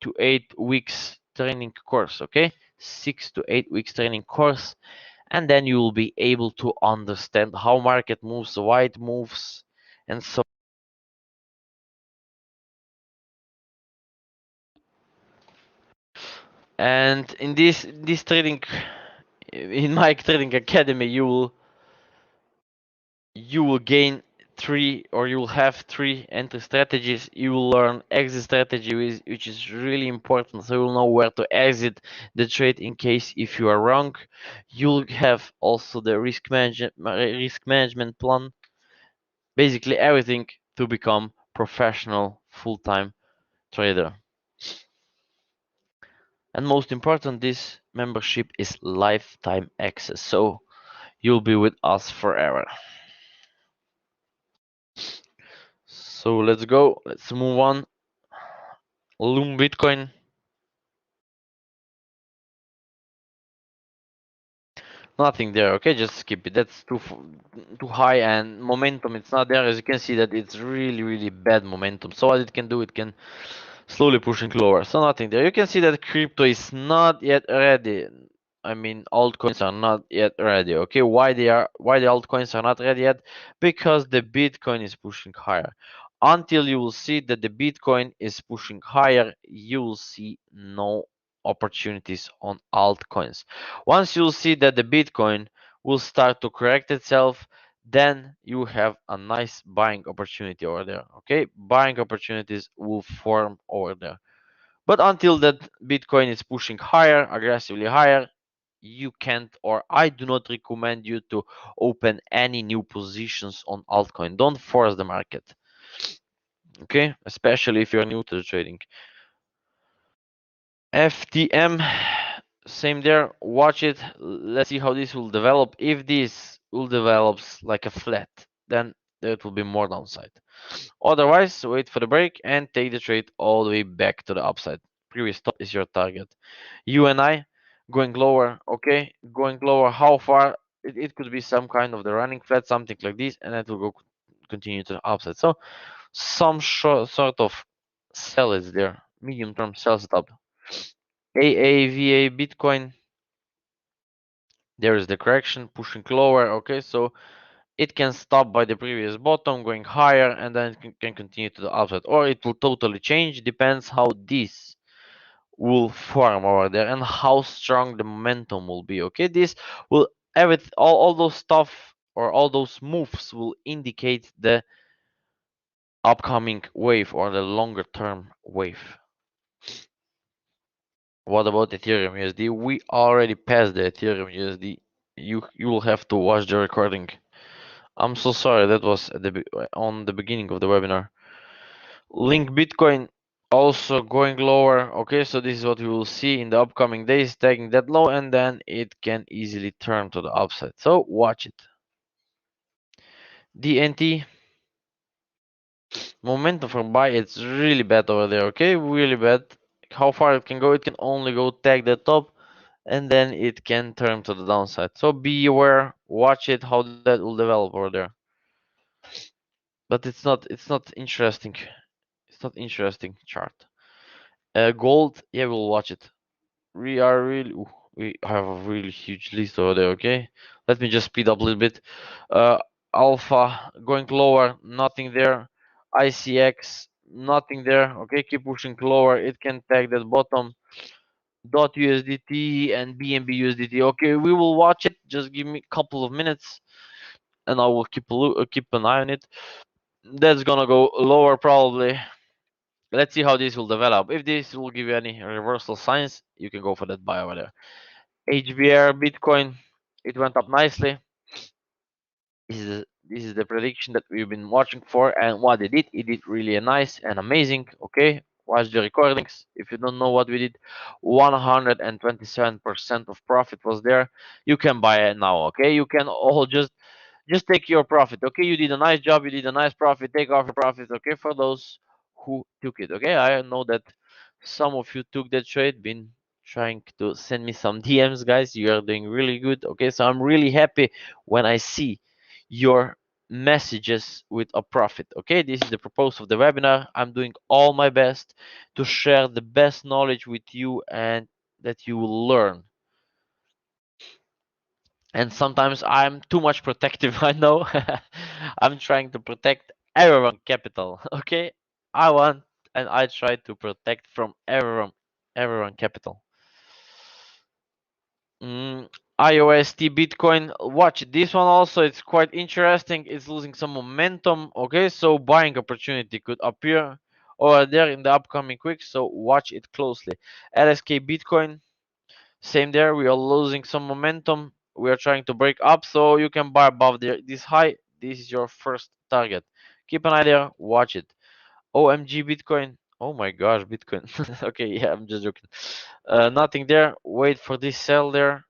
to 8 weeks training course, okay? 6 to 8 weeks training course, and then you will be able to understand how market moves, why it moves, and so. And in this trading, in my trading academy, you will gain you will have 3 entry strategies. You will learn exit strategy, which is really important, so you'll know where to exit the trade in case if you are wrong. You'll have also the risk management plan, basically everything to become professional full-time trader. And most important, this membership is lifetime access, so you'll be with us forever. So let's go. Let's move on. Loom Bitcoin. Nothing there. Okay, just skip it. That's too high, and momentum, it's not there. As you can see that it's really bad momentum. So what it can do, it can slowly pushing lower. So nothing there. You can see that crypto is not yet ready. I mean, altcoins are not yet ready. Okay, why the altcoins are not ready yet? Because the Bitcoin is pushing higher. Until you will see that the Bitcoin is pushing higher, you will see no opportunities on altcoins. Once you'll see that the Bitcoin will start to correct itself, then you have a nice buying opportunity over there. Okay, buying opportunities will form over there. But until that Bitcoin is pushing higher, aggressively higher, you can't, or I do not recommend you to open any new positions on altcoin. Don't force the market. Okay, especially if you're new to the trading. FTM, same there. Watch it. Let's see how this will develop. If this will develops like a flat, then there will be more downside. Otherwise, wait for the break and take the trade all the way back to the upside. Previous top is your target. You and I going lower, okay? Going lower, how far? It could be some kind of the running flat, something like this, and it will go continue to the upside. So some sort of sell is there, medium term sell setup. AAVA Bitcoin, there is the correction pushing lower, okay? So it can stop by the previous bottom going higher, and then it can continue to the upside, or it will totally change. Depends how this will form over there and how strong the momentum will be. Okay, this will all those stuff or all those moves will indicate the upcoming wave or the longer term wave. What about Ethereum USD? We already passed the Ethereum USD. You will have to watch the recording. I'm so sorry, that was at on the beginning of the webinar. Link Bitcoin also going lower. Okay, so this is what we will see in the upcoming days, taking that low, and then it can easily turn to the upside. So watch it. DNT momentum for buy, it's really bad over there. Okay, really bad. how far it can go. It can only go tag the top, and then it can turn to the downside. So be aware, watch it, how that will develop over there. But it's not interesting. It's not interesting chart. Gold, yeah, we'll watch it. We are really ooh, we have a really huge list over there. Okay, let me just speed up a little bit. Uh, Alpha going lower, nothing there. ICX, nothing there. Okay, keep pushing lower. It can tag that bottom. Dot USDT and BNB USDT. Okay, we will watch it. Just give me a couple of minutes, and I will keep an eye on it. That's gonna go lower probably. Let's see how this will develop. If this will give you any reversal signs, you can go for that buy over there. HBR Bitcoin, it went up nicely. This is the prediction that we've been watching for, and what it did really nice and amazing. Okay, watch the recordings. If you don't know what we did, 127% of profit was there. You can buy it now. Okay, you can all just take your profit. Okay, you did a nice job, you did a nice profit. Take off your profit. Okay, for those who took it. Okay, I know that some of you took that trade, been trying to send me some DMs, guys. You are doing really good. Okay, so I'm really happy when I see your messages with a profit. Okay, this is the purpose of the webinar. I'm doing all my best to share the best knowledge with you and that you will learn. And sometimes I'm too much protective. I know. I'm trying to protect everyone capital. Okay, I want and I try to protect from everyone capital. Mm, IOST Bitcoin. Watch this one also. It's quite interesting. It's losing some momentum. Okay, so buying opportunity could appear over there in the upcoming weeks. So watch it closely. LSK Bitcoin. Same there. We are losing some momentum. We are trying to break up, so you can buy above this high. This is your first target. Keep an eye there. Watch it. OMG Bitcoin. Oh my gosh, Bitcoin. Okay, yeah, I'm just joking. Nothing there. Wait for this sell there.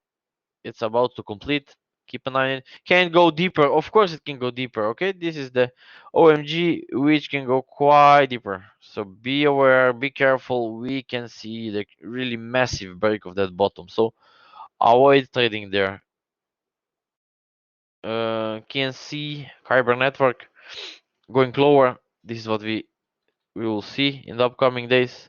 It's about to complete. Keep an eye on it. Can it go deeper? Of course it can go deeper. Okay, this is the OMG, which can go quite deeper. So be aware, be careful. We can see the really massive break of that bottom. So avoid trading there. KNC, Kyber Network going lower. This is what we will see in the upcoming days.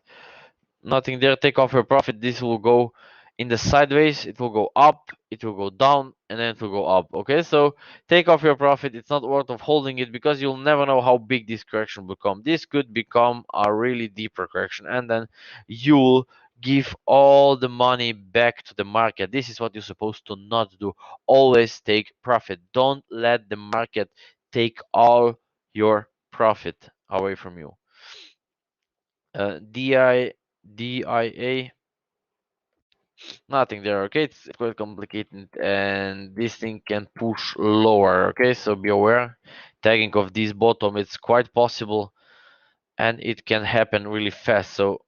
Nothing there. Take off your profit. This will go in the sideways. It will go up, it will go down, and then it will go up. Okay, so take off your profit. It's not worth of holding it because you'll never know how big this correction will become. This could become a really deeper correction, and then you'll give all the money back to the market. This is what you're supposed to not do. Always take profit. Don't let the market take all your profit away from you. DIA, nothing there. Okay, it's quite complicated, and this thing can push lower. Okay, so be aware. Tagging of this bottom, it's quite possible, and it can happen really fast. So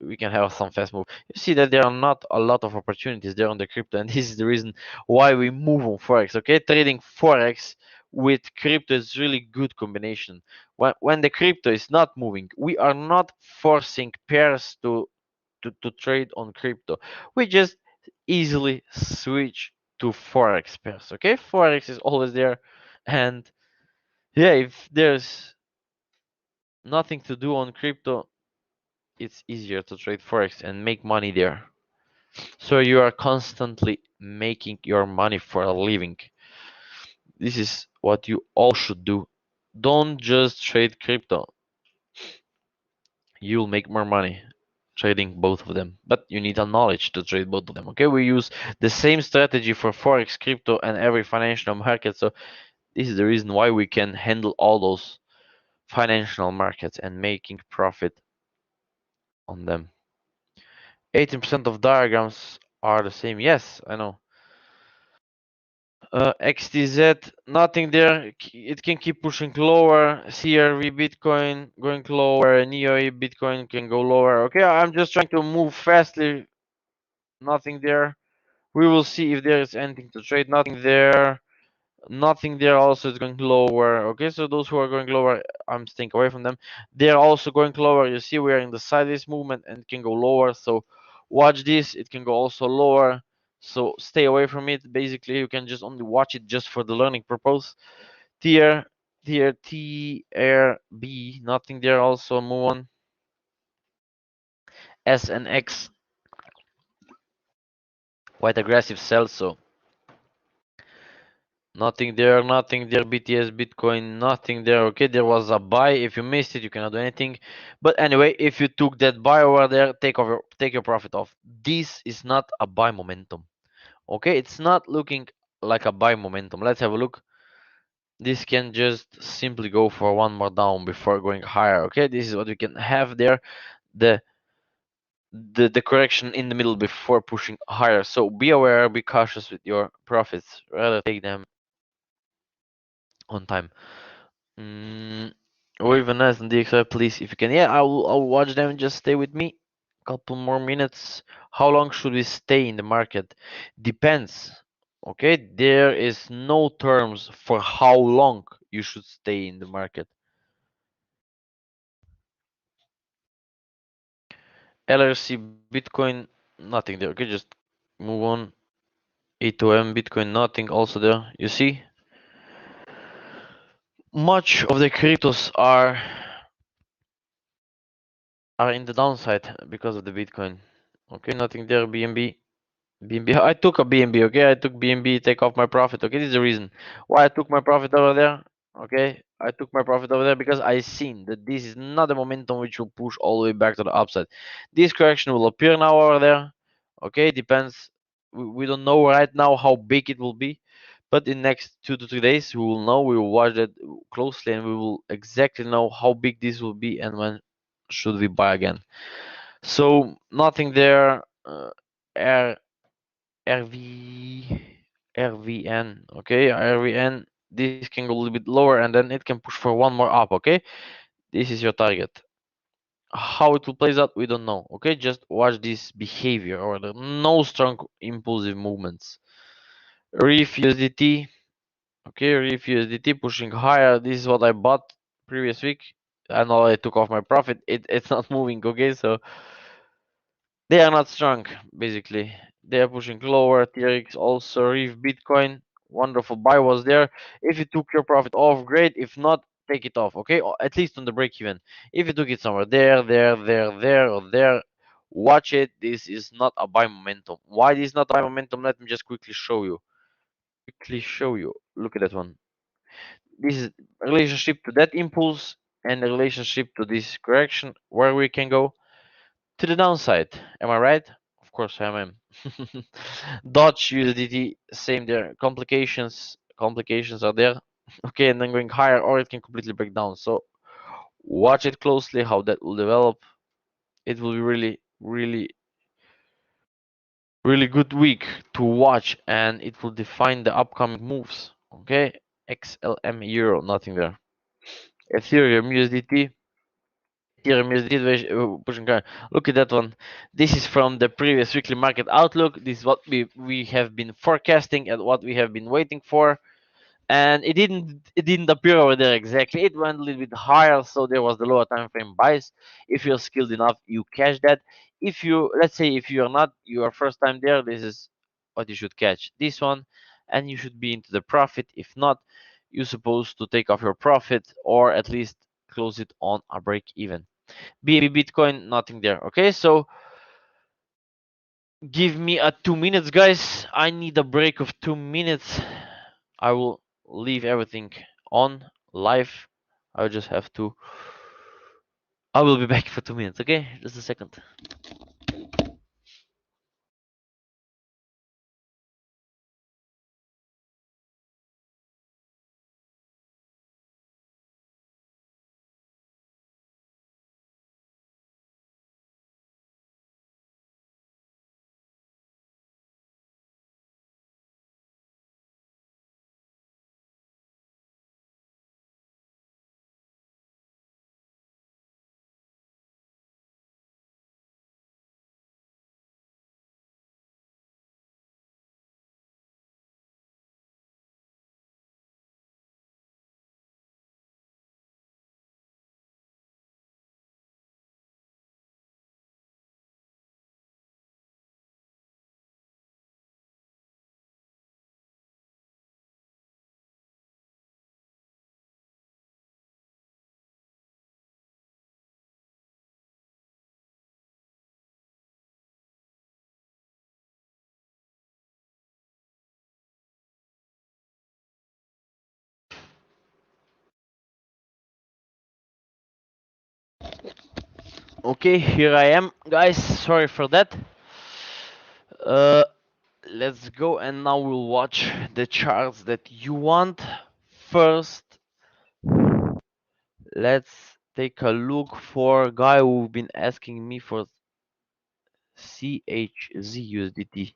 we can have some fast move. You see that there are not a lot of opportunities there on the crypto, and this is the reason why we move on Forex. Okay, trading Forex with crypto is really good combination. When the crypto is not moving, we are not forcing pairs to trade on crypto. We just easily switch to Forex pairs. Okay, Forex is always there, and yeah, if there's nothing to do on crypto, it's easier to trade Forex and make money there. So you are constantly making your money for a living. This is what you all should do. Don't just trade crypto. You'll make more money trading both of them, but you need a knowledge to trade both of them. Okay, we use the same strategy for Forex, crypto, and every financial market. So this is the reason why we can handle all those financial markets and making profit on them. 18% of diagrams are the same. Yes, I know. XTZ, nothing there. It can keep pushing lower. CRV Bitcoin going lower. NEO Bitcoin can go lower. Okay, I'm just trying to move fastly. Nothing there. We will see if there is anything to trade. Nothing there. Nothing there also is going lower. Okay, so those who are going lower, I'm staying away from them. They're also going lower. You see, we are in the sideways movement and it can go lower. So watch this. It can go also lower. So stay away from it. Basically, you can just only watch it just for the learning purpose. Tier, tier T, R, B. Nothing there also. Move on. S and X. Quite aggressive sell. So nothing there, nothing there. BTS, Bitcoin, nothing there. Okay, there was a buy. If you missed it, you cannot do anything. But anyway, if you took that buy over there, take your profit off. This is not a buy momentum. Okay, it's not looking like a buy momentum. Let's have a look. This can just simply go for one more down before going higher. Okay, this is what we can have there. The the correction in the middle before pushing higher. So be aware, be cautious with your profits. Rather take them on time. Or even as on DXI, please, if you can. Yeah, I'll watch them. Just stay with me. Couple more minutes. How long should we stay in the market? Depends. Okay, there is no terms for how long you should stay in the market. LRC, Bitcoin, nothing there. Okay, just move on. A2M, Bitcoin, nothing also there. You see, much of the cryptos are in the downside because of the Bitcoin. Okay, nothing there. BNB. BNB. I took a BNB, okay? I took BNB, take off my profit, okay? This is the reason why I took my profit over there, okay? I took my profit over there because I seen that this is not a momentum which will push all the way back to the upside. This correction will appear now over there, okay? Depends. We don't know right now how big it will be, but in next 2 to 3 days we will know. We will watch that closely and we will exactly know how big this will be and when should we buy again. So nothing there. RV RVN, okay, RVN, this can go a little bit lower and then it can push for one more up, okay? This is your target. How it will plays out, we don't know, okay? Just watch this behavior or the no strong impulsive movements. REEF USDT, okay, REEF USDT pushing higher. This is what I bought previous week. I know I took off my profit. It's not moving, okay? So they are not strong, basically. They are pushing lower. TRX also, Reef, Bitcoin. Wonderful buy was there. If you took your profit off, great. If not, take it off, okay? Or at least on the break even. If you took it somewhere there, or there, watch it. This is not a buy momentum. Why this is not a buy momentum? Let me just quickly show you. Look at that one. This is relationship to that impulse and the relationship to this correction where we can go to the downside. Am I right? Of course I am. DOGE USDT, same there. Complications are there. Okay, and then going higher, or it can completely break down. So watch it closely how that will develop. It will be really good week to watch, and it will define the upcoming moves. Okay, XLM Euro, nothing there. Ethereum USDT. Pushing higher. Look at that one. This is from the previous weekly market outlook. This is what we have been forecasting and what we have been waiting for. And it didn't appear over there exactly. It went a little bit higher, so there was the lower time frame buys. If you're skilled enough, you catch that. If you, let's say, if you're not, you are first time there, this is what you should catch. This one, and you should be into the profit. If not, you're supposed to take off your profit or at least close it on a break even. BNB Bitcoin, nothing there. Okay, so give me a 2 minutes, guys. I need a break of 2 minutes. I will leave everything on live. I just have to. I will be back for 2 minutes. Okay, just a second. Okay, here I am, guys. Sorry for that. Uh, let's go, and now we'll watch the charts that you want. First, let's take a look for a guy who've been asking me for CHZ.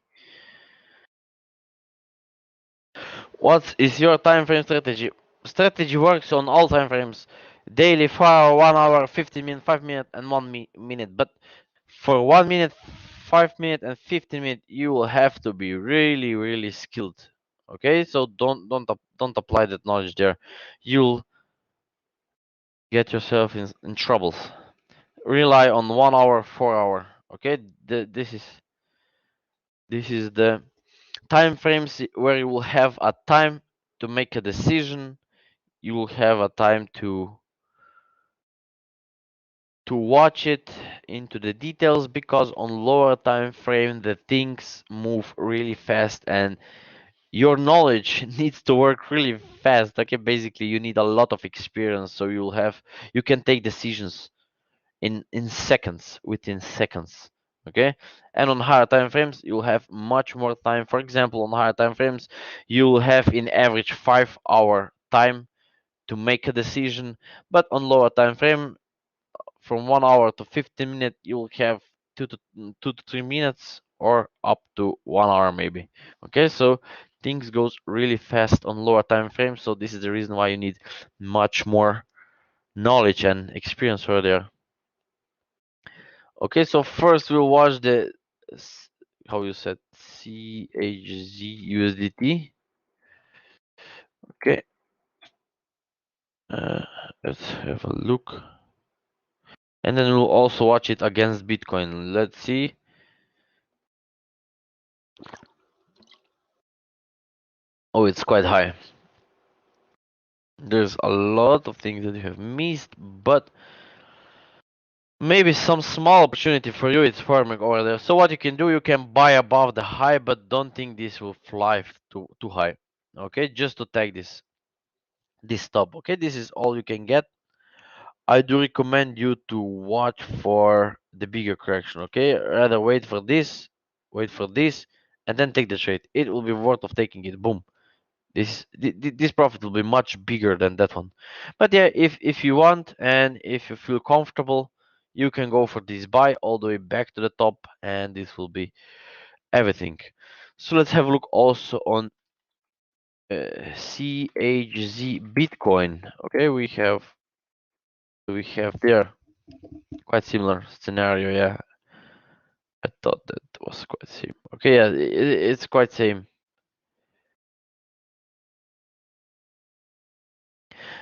What is your time frame strategy? Strategy works on all time frames. Daily, 4 hour, 1 hour, 15 minute, 5 minute, and 1 minute. But for 1 minute, 5 minute, and 15 minute, you will have to be really, really skilled. Okay, so don't apply that knowledge there. You'll get yourself in troubles. Rely on 1 hour, 4 hour. Okay, this is the time frames where you will have a time to make a decision. You will have a time to watch it into the details, because on lower time frame the things move really fast and your knowledge needs to work really fast. Okay, basically you need a lot of experience, so you can take decisions in seconds, within seconds. Okay, and on higher time frames you'll have much more time. For example, on higher time frames you'll have in average 5 hour time to make a decision, but on lower time frame, from 1 hour to 15 minutes, you'll have 2 to 3 minutes, or up to 1 hour maybe. Okay, so things goes really fast on lower time frames, so this is the reason why you need much more knowledge and experience for there. Okay, so first we'll watch the how you said CHZ. Okay, uh, let's have a look, and then we'll also watch it against Bitcoin. Let's see. Oh, it's quite high. There's a lot of things that you have missed, but maybe some small opportunity for you is forming over there. So what you can do, you can buy above the high, but don't think this will fly too high. Okay, just to take this stop. Okay, this is all you can get. I do recommend you to watch for the bigger correction. Okay, rather wait for this, and then take the trade. It will be worth of taking it. Boom. This profit will be much bigger than that one. But yeah, if you want and if you feel comfortable, you can go for this buy all the way back to the top, and this will be everything. So let's have a look also on CHZ Bitcoin. Okay, we have there quite similar scenario. Yeah, I thought that was quite same. Okay, yeah, it's quite same.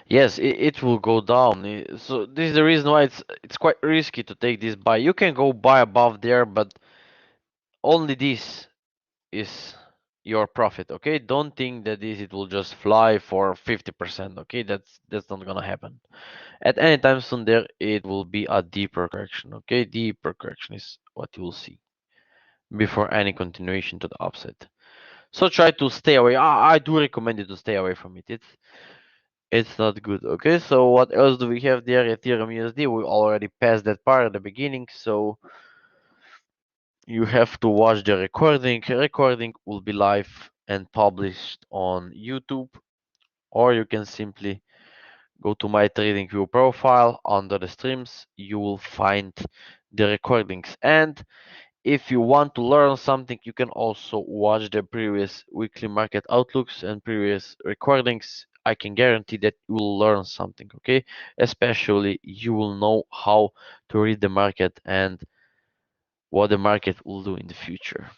Yes, it will go down. So this is the reason why it's quite risky to take this buy. You can go buy above there, but only this is your profit. Okay, don't think that this it will just fly for 50%. Okay, that's not gonna happen. At any time soon, there it will be a deeper correction. Okay, deeper correction is what you will see before any continuation to the upside. So try to stay away. I do recommend you to stay away from it. It's not good. Okay, so what else do we have there? Ethereum USD. We already passed that part at the beginning, so you have to watch the recording. Recording will be live and published on YouTube, or you can simply go to my TradingView profile. Under the streams, you will find the recordings. And if you want to learn something, you can also watch the previous weekly market outlooks and previous recordings. I can guarantee that you will learn something, okay? Especially you will know how to read the market and what the market will do in the future.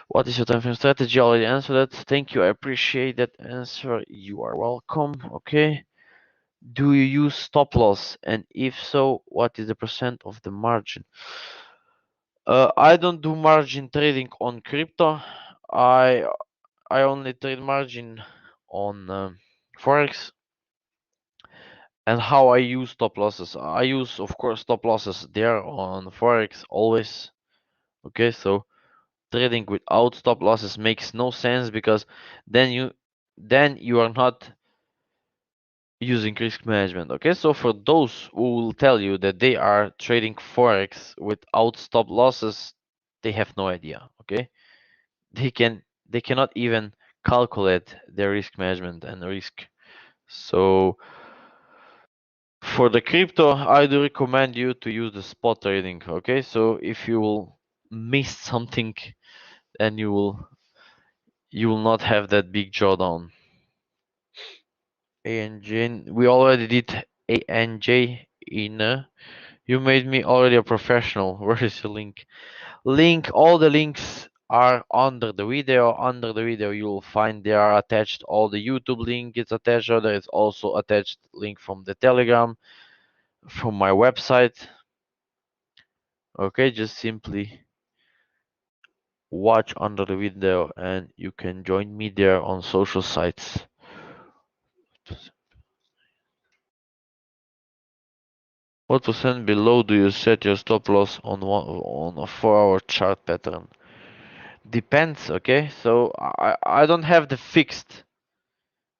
What is your time frame strategy? I already answered that. Thank you. I appreciate that answer. You are welcome. Okay. Do you use stop loss? And if so, what is the percent of the margin? I don't do margin trading on crypto. I I only trade margin on Forex. And how I use stop losses? I use, of course, stop losses there on Forex always. Okay, so trading without stop losses makes no sense, because then you are not using risk management. Okay, so for those who will tell you that they are trading forex without stop losses, they have no idea. Okay, they cannot even calculate their risk management and risk. So for the crypto, I do recommend you to use the spot trading. Okay, so if you will miss something, then you will not have that big drawdown. ANJ, we already did ANJ in. You made me already a professional. Where is the link? Link. All the links are under the video. Under the video, you will find they are attached. All the YouTube link is attached. There is also attached link from the Telegram, from my website. Okay, just simply watch under the video and you can join me there on social sites. What percent below do you set your stop loss on a 4-hour chart pattern? Depends, okay? So I don't have the fixed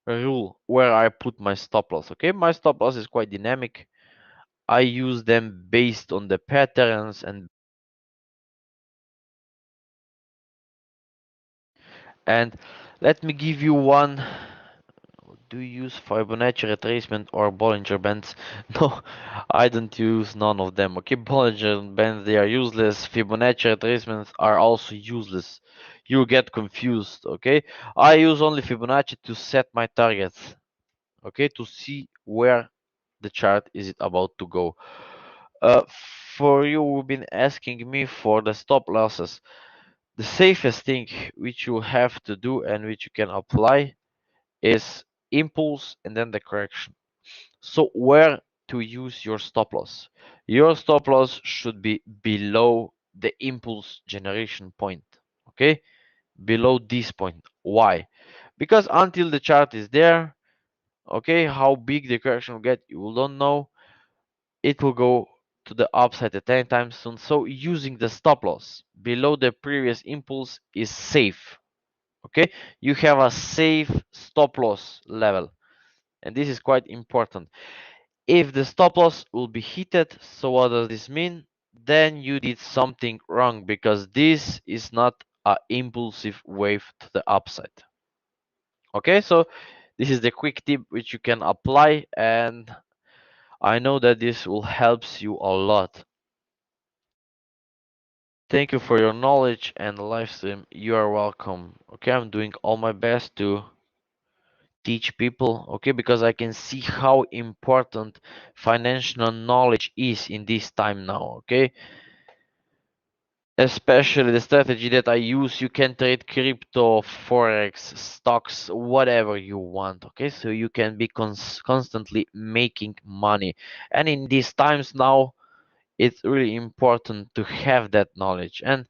rule where I put my stop loss, okay? My stop loss is quite dynamic. I use them based on the patterns and let me give you one. Do you use Fibonacci retracement or Bollinger Bands? No, I don't use none of them. Okay, Bollinger Bands, they are useless. Fibonacci retracements are also useless. You get confused, okay? I use only Fibonacci to set my targets, okay, to see where the chart is it about to go. Uh, for you who've been asking me for the stop losses, the safest thing which you have to do and which you can apply is impulse and then the correction. So where to use your stop loss? Your stop loss should be below the impulse generation point. Okay? Below this point. Why? Because until the chart is there, okay, how big the correction will get, you don't know. It will go to the upside at any time soon. So using the stop loss below the previous impulse is safe. Okay? You have a safe stop loss level. And this is quite important. If the stop loss will be hit, so what does this mean? Then you did something wrong because this is not a impulsive wave to the upside. Okay, so this is the quick tip which you can apply, and I know that this will helps you a lot. Thank you for your knowledge and the live stream. You are welcome. Okay, I'm doing all my best to teach people, okay, because I can see how important financial knowledge is in this time now, okay, especially the strategy that I use. You can trade crypto, forex, stocks, whatever you want, okay, so you can be constantly making money, and in these times now it's really important to have that knowledge. And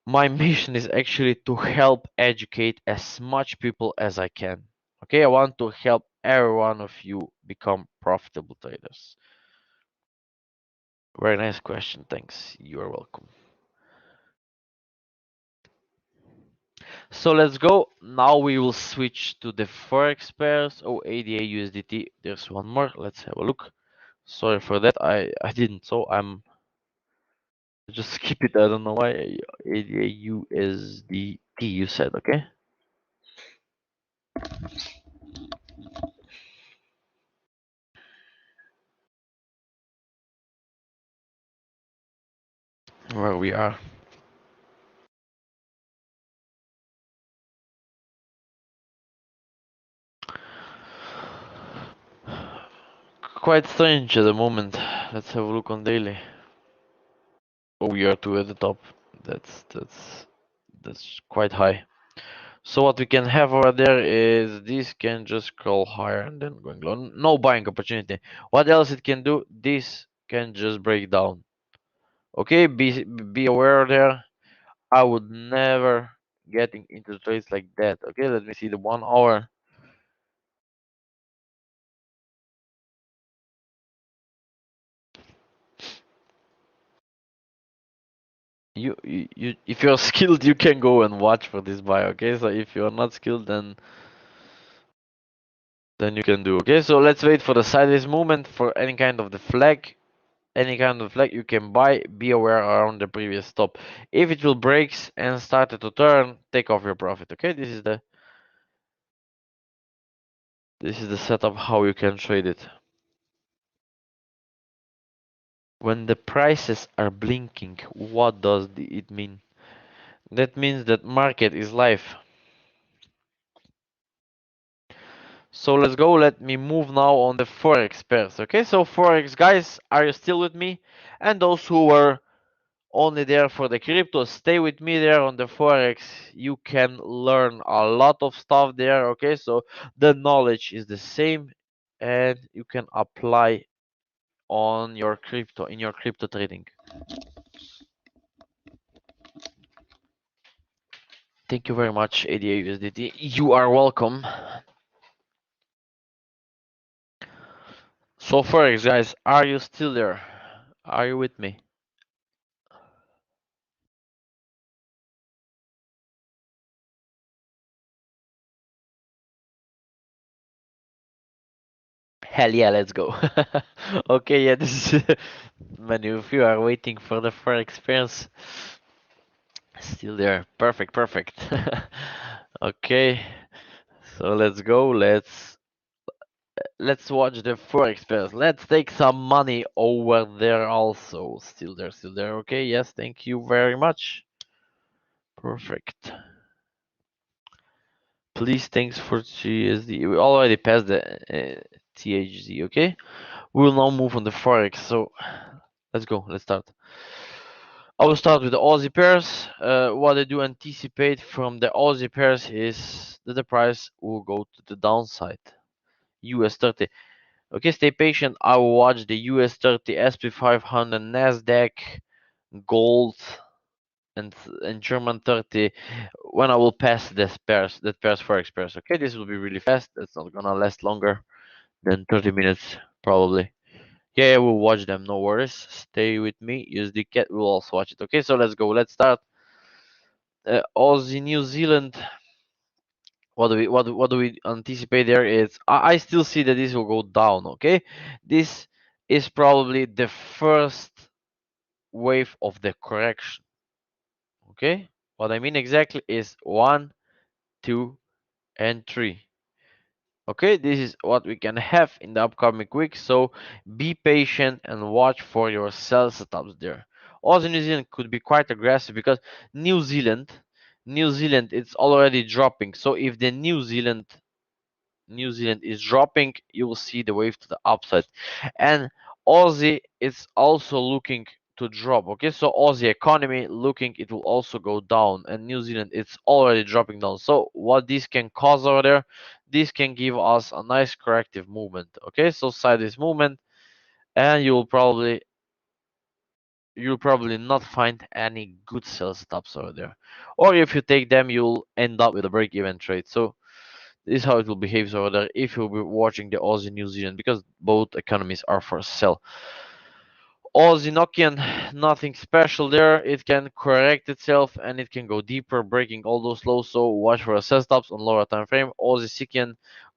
my mission is actually to help educate as much people as I can. Okay, I want to help every one of you become profitable traders. Very nice question. Thanks. You are welcome. So let's go. Now we will switch to the Forex pairs. Oh, ADA USDT. There's one more. Let's have a look. Sorry for that. I didn't. So I'm just skip it. I don't know why. ADA USDT. You said okay. Where we are. Quite strange at the moment. Let's have a look on daily. Oh, we are two at the top. That's quite high. So what we can have over there is this can just crawl higher and then going low. No buying opportunity. What else it can do? This can just break down. Okay, be aware there. I would never getting into trades like that. Okay, let me see the 1 hour. You if you're skilled, you can go and watch for this buy. Okay, so if you're not skilled, then then you can do. Okay, so let's wait for the sideways movement for any kind of the flag. Any kind of flag you can buy, be aware around the previous stop. If it will breaks and started to turn, take off your profit. Okay, this is the setup how you can trade it. When the prices are blinking, what does it mean? That means that market is live. So let's go. Let me move now on the Forex pairs. Okay, so Forex guys, are you still with me? And those who were only there for the crypto, stay with me there on the Forex. You can learn a lot of stuff there. Okay, so the knowledge is the same and you can apply on your crypto in your crypto trading. Thank you very much, ADA USDT. You are welcome. So Forex guys, are you still there? Are you with me? Hell yeah, let's go. Okay, yeah, this is many of you are waiting for the Forex experience. Still there. Perfect, perfect. Okay, so let's go. Let's watch the Forex experience. Let's take some money over there also. Still there, still there. Okay, yes, thank you very much. Perfect. Please, thanks for GSD. We already passed the THZ, okay? We'll now move on the Forex. So let's go. Let's start. I will start with the Aussie pairs. What I do anticipate from the Aussie pairs is that the price will go to the downside. US 30. Okay, stay patient. I will watch the US 30, SP 500, NASDAQ, gold, and German 30 when I will pass this pairs, that pairs Forex pairs. Okay, this will be really fast. It's not gonna last longer than 30 minutes probably. Yeah, we'll watch them. No worries. Stay with me. Use the cat. We'll also watch it. Okay, so let's go. Let's start. Aussie, New Zealand. What do we anticipate there? Is I still see that this will go down. Okay, this is probably the first wave of the correction. Okay, what I mean exactly is 1, 2, and 3. Okay, this is what we can have in the upcoming week. So be patient and watch for your sell setups there. Also, New Zealand could be quite aggressive because New Zealand, New Zealand, it's already dropping. So if the New Zealand is dropping, you will see the wave to the upside. And Aussie is also looking to drop. Okay, so Aussie economy looking it will also go down, and New Zealand it's already dropping down. So what this can cause over there, this can give us a nice corrective movement. Okay, so sideways movement, and you'll probably not find any good sell stops over there, or if you take them, you'll end up with a break-even trade. So this is how it will behave over there if you'll be watching the Aussie New Zealand because both economies are for sale. Aussie Nokian, nothing special there. It can correct itself and it can go deeper, breaking all those lows. So watch for a sell stops on lower time frame. Aussie Sikian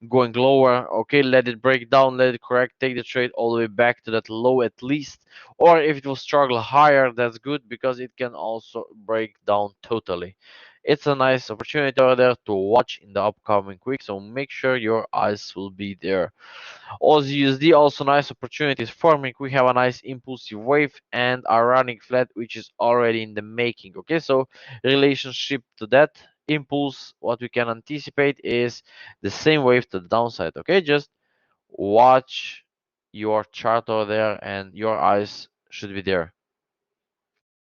going lower. Okay, let it break down, let it correct, take the trade all the way back to that low at least. Or if it will struggle higher, that's good because it can also break down totally. It's a nice opportunity over there to watch in the upcoming week. So make sure your eyes will be there. Aussie USD also nice opportunities forming. We have a nice impulsive wave and a running flat which is already in the making. Okay, so relationship to that impulse, what we can anticipate is the same wave to the downside. Okay, just watch your chart over there and your eyes should be there.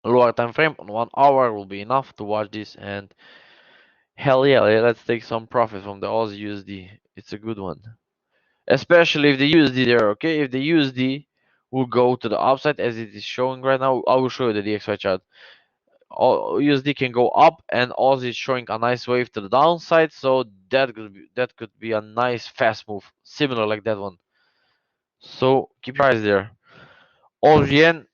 A lower time frame on 1 hour will be enough to watch this, and hell yeah, let's take some profit from the Aussie USD. It's a good one. Especially if the USD there, okay? If the USD will go to the upside as it is showing right now, I will show you the DXY chart. USD can go up and Aussie is showing a nice wave to the downside, so that could be a nice fast move, similar like that one. So keep your eyes there. Aussie yen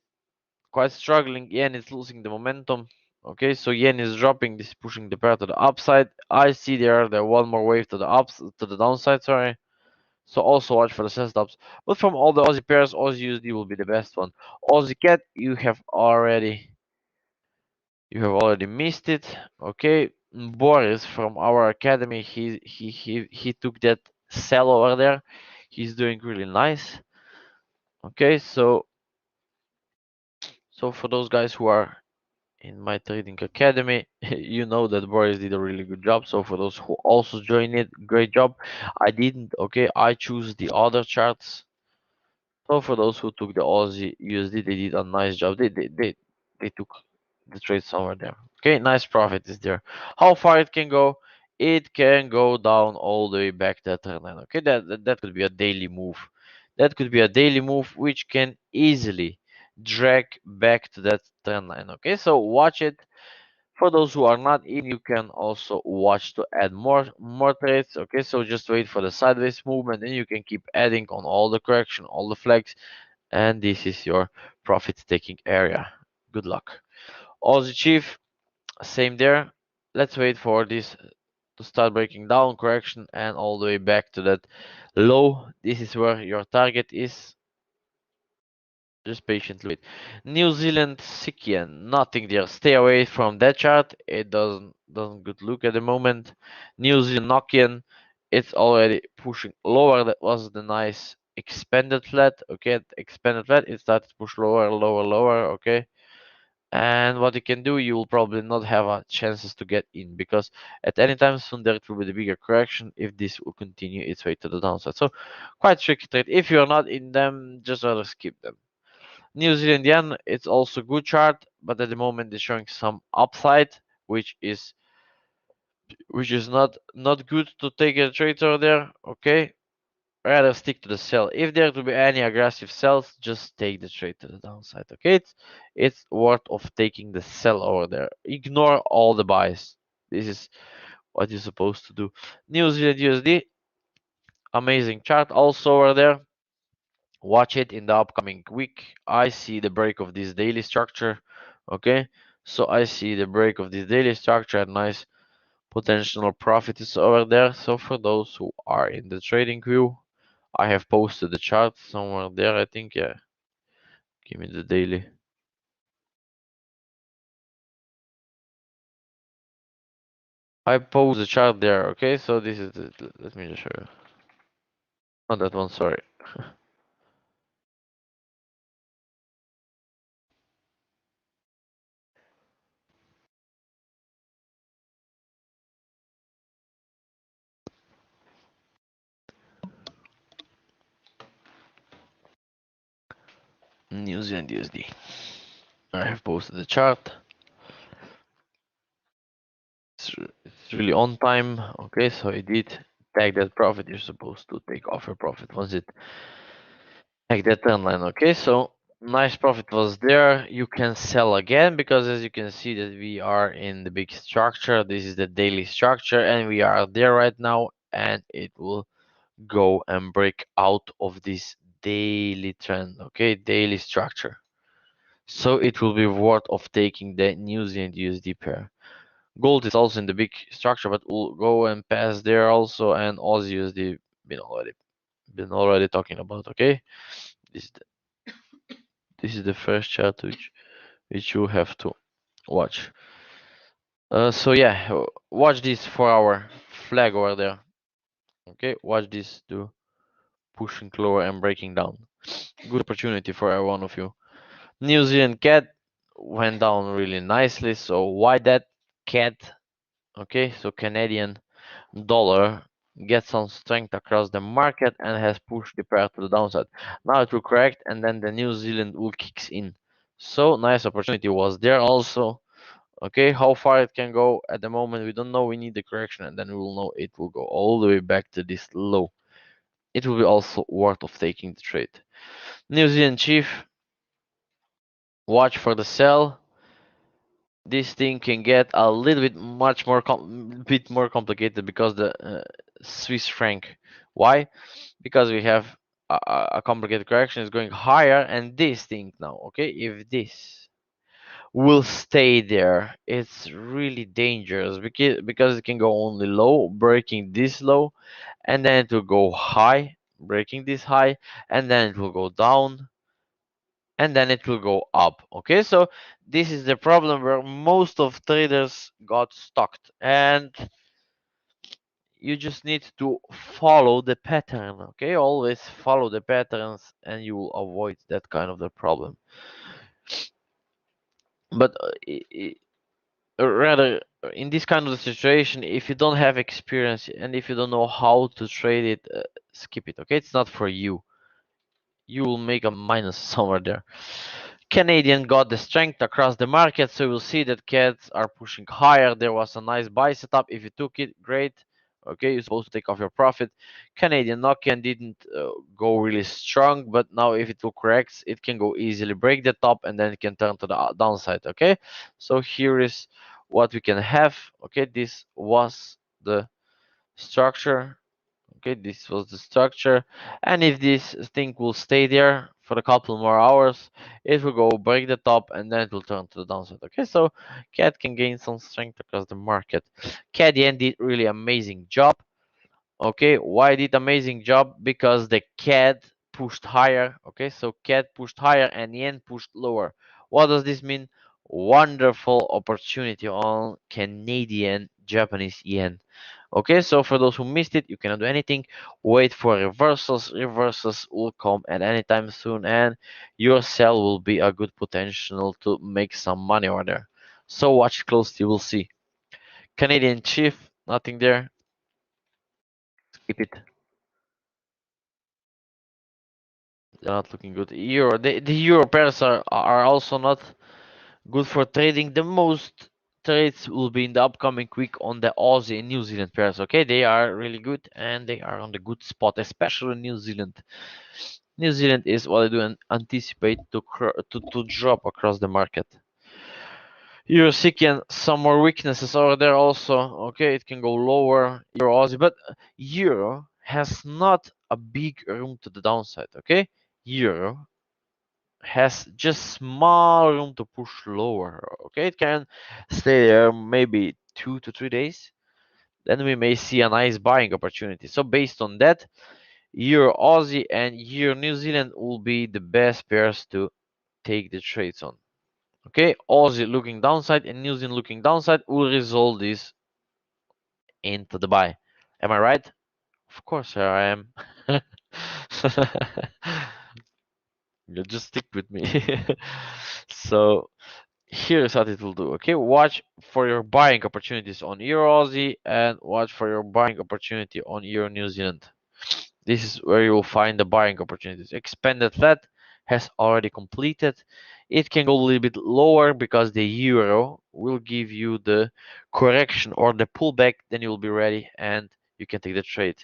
quite struggling. Yen is losing the momentum. Okay, so yen is dropping. This is pushing the pair to the upside. I see there one more wave to the downside. Sorry. So also watch for the sell stops. But from all the Aussie pairs, Aussie USD will be the best one. Aussie CAD, you have already missed it. Okay, Boris from our academy, he took that sell over there. He's doing really nice. Okay, so for those guys who are in my trading academy, you know that Boris did a really good job. So for those who also joined it, great job. I didn't. Okay, I choose the other charts. So for those who took the Aussie USD, they did a nice job. They took the trade somewhere there. Okay, nice profit is there. How far it can go? It can go down all the way back to that trend line. Okay, that could be a daily move. That could be a daily move which can easily drag back to that trend line. Okay, so watch it. For those who are not in, you can also watch to add more trades. Okay, so just wait for the sideways movement and you can keep adding on all the correction, all the flags, and this is your profit taking area. Good luck. Aussie Chief, same there. Let's wait for this to start breaking down, correction, and all the way back to that low. This is where your target is. Just patiently wait. New Zealand Sikian, nothing there. Stay away from that chart. It doesn't good look at the moment. New Zealand Nokian, it's already pushing lower. That was the nice expanded flat. Okay, expanded flat. It started to push lower, lower, lower. Okay, and what you can do, you will probably not have a chances to get in because at any time soon there will be the bigger correction if this will continue its way to the downside. So quite tricky trade. If you're not in them, just rather skip them. New Zealand yen, it's also good chart, but at the moment it's showing some upside, which is not good to take a trade over there. Okay, rather stick to the sell. If there to be any aggressive sells, just take the trade to the downside. Okay, it's worth of taking the sell over there. Ignore all the buys. This is what you're supposed to do. New Zealand USD, amazing chart also over there. Watch it in the upcoming week. I see the break of this daily structure. Okay, so I see the break of this daily structure and nice potential profit is over there. So for those who are in the trading view, I have posted the chart somewhere there. I think, yeah. Give me the daily. I posted the chart there. Okay, so this is the. Let me just show you. Not that one. Sorry. New Zealand USD. I have posted the chart. It's really on time. Okay, so it did tag that profit. You're supposed to take off your profit once it tag that trend line. Okay, so nice profit was there. You can sell again because as you can see that we are in the big structure. This is the daily structure and we are there right now, and it will go and break out of this daily trend. Okay, daily structure. So it will be worth of taking the New Zealand USD pair. Gold is also in the big structure, but we'll go and pass there also, and Aussie USD been already talking about. Okay, this is the first chart which you have to watch. So yeah, watch this 4-hour flag over there. Okay, watch this to pushing lower and breaking down. Good opportunity for every one of you. New Zealand CAD went down really nicely. So why that CAD? Okay, so Canadian dollar gets some strength across the market and has pushed the pair to the downside. Now it will correct and then the New Zealand will kicks in. So nice opportunity was there also. Okay, how far it can go at the moment we don't know. We need the correction and then we will know it will go all the way back to this low. It will be also worth of taking the trade. New Zealand Chief, watch for the sell. This thing can get a little bit more complicated because the Swiss franc. Why? Because we have a complicated correction is going higher, and this thing now. Okay, if this will stay there, it's really dangerous because it can go only low, breaking this low, and then it will go high, breaking this high, and then it will go down, and then it will go up. Okay, so this is the problem where most of traders got stuck, and you just need to follow the pattern. Okay, always follow the patterns, and you will avoid that kind of the problem. But rather, in this kind of situation, if you don't have experience and if you don't know how to trade it, skip it. Okay, it's not for you. You will make a minus somewhere there. Canadian got the strength across the market, so we'll see that cats are pushing higher. There was a nice buy setup. If you took it, great. Okay, you're supposed to take off your profit. Canadian Nokian didn't go really strong, but now if it will correct, it can go easily break the top and then it can turn to the downside. Okay, so here is what we can have. Okay, this was the structure. Okay, this was the structure, and if this thing will stay there for a couple more hours, it will go break the top and then it will turn to the downside. Okay, so CAD can gain some strength across the market. CAD did really amazing job. Okay, why did amazing job? Because the CAD pushed higher. Okay, so CAD pushed higher and yen pushed lower. What does this mean? Wonderful opportunity on Canadian Japanese yen. Okay, so for those who missed it, you cannot do anything. Wait for reversals. Reversals will come at any time soon, and your sell will be a good potential to make some money over there. So watch closely, we'll see. Canadian Chief, nothing there. Skip it. They're not looking good. Euro, the euro pairs are also not good for trading. The most trades will be in the upcoming week on the Aussie and New Zealand pairs. Okay, they are really good and they are on the good spot, especially New Zealand. New Zealand is what I do anticipate to drop across the market. Euro seeking some more weaknesses over there also. Okay, it can go lower. Euro Aussie, but Euro has not a big room to the downside. Okay, Euro has just small room to push lower. Okay, it can stay there maybe 2 to 3 days. Then we may see a nice buying opportunity. So based on that, Euro Aussie and Euro New Zealand will be the best pairs to take the trades on. Okay, Aussie looking downside and New Zealand looking downside will resolve this into the buy. Am I right? Of course I am. You just stick with me. So here's what it will do. Okay, watch for your buying opportunities on Euro Aussie and watch for your buying opportunity on Euro New Zealand. This is where you will find the buying opportunities. Expanded flat has already completed. It can go a little bit lower because the euro will give you the correction or the pullback. Then you will be ready and you can take the trade.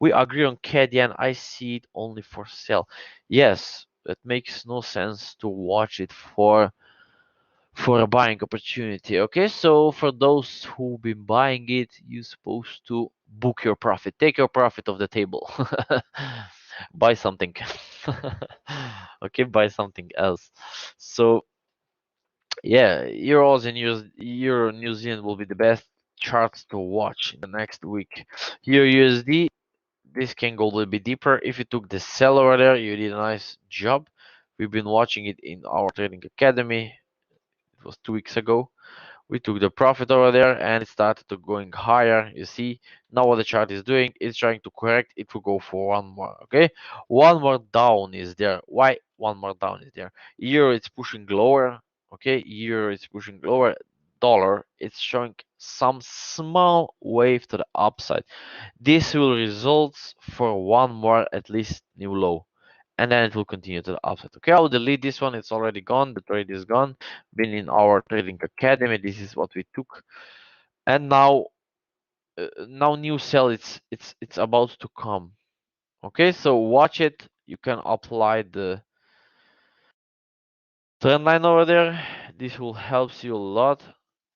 We agree on CAD yen. I see it only for sell. Yes, it makes no sense to watch it for a buying opportunity. Okay, so for those who've been buying it, you're supposed to book your profit, take your profit off the table, buy something. Okay, buy something else. So yeah, euros and euro New Zealand will be the best charts to watch in the next week. Euro USD, this can go a little bit deeper. If you took the sell over there, you did a nice job. We've been watching it in our trading academy. It was 2 weeks ago. We took the profit over there and it started to going higher. You see now what the chart is doing, it's trying to correct. It will go for one more. Okay, one more down is there. Why one more down is there? Euro it's pushing lower. Okay, euro is pushing lower. Dollar it's showing some small wave to the upside. This will result for one more at least new low, and then it will continue to the upside. Okay, I'll delete this one. It's already gone. The trade is gone. Been in our trading academy. This is what we took, and now new sell. It's about to come. Okay, so watch it. You can apply the trend line over there. This will help you a lot.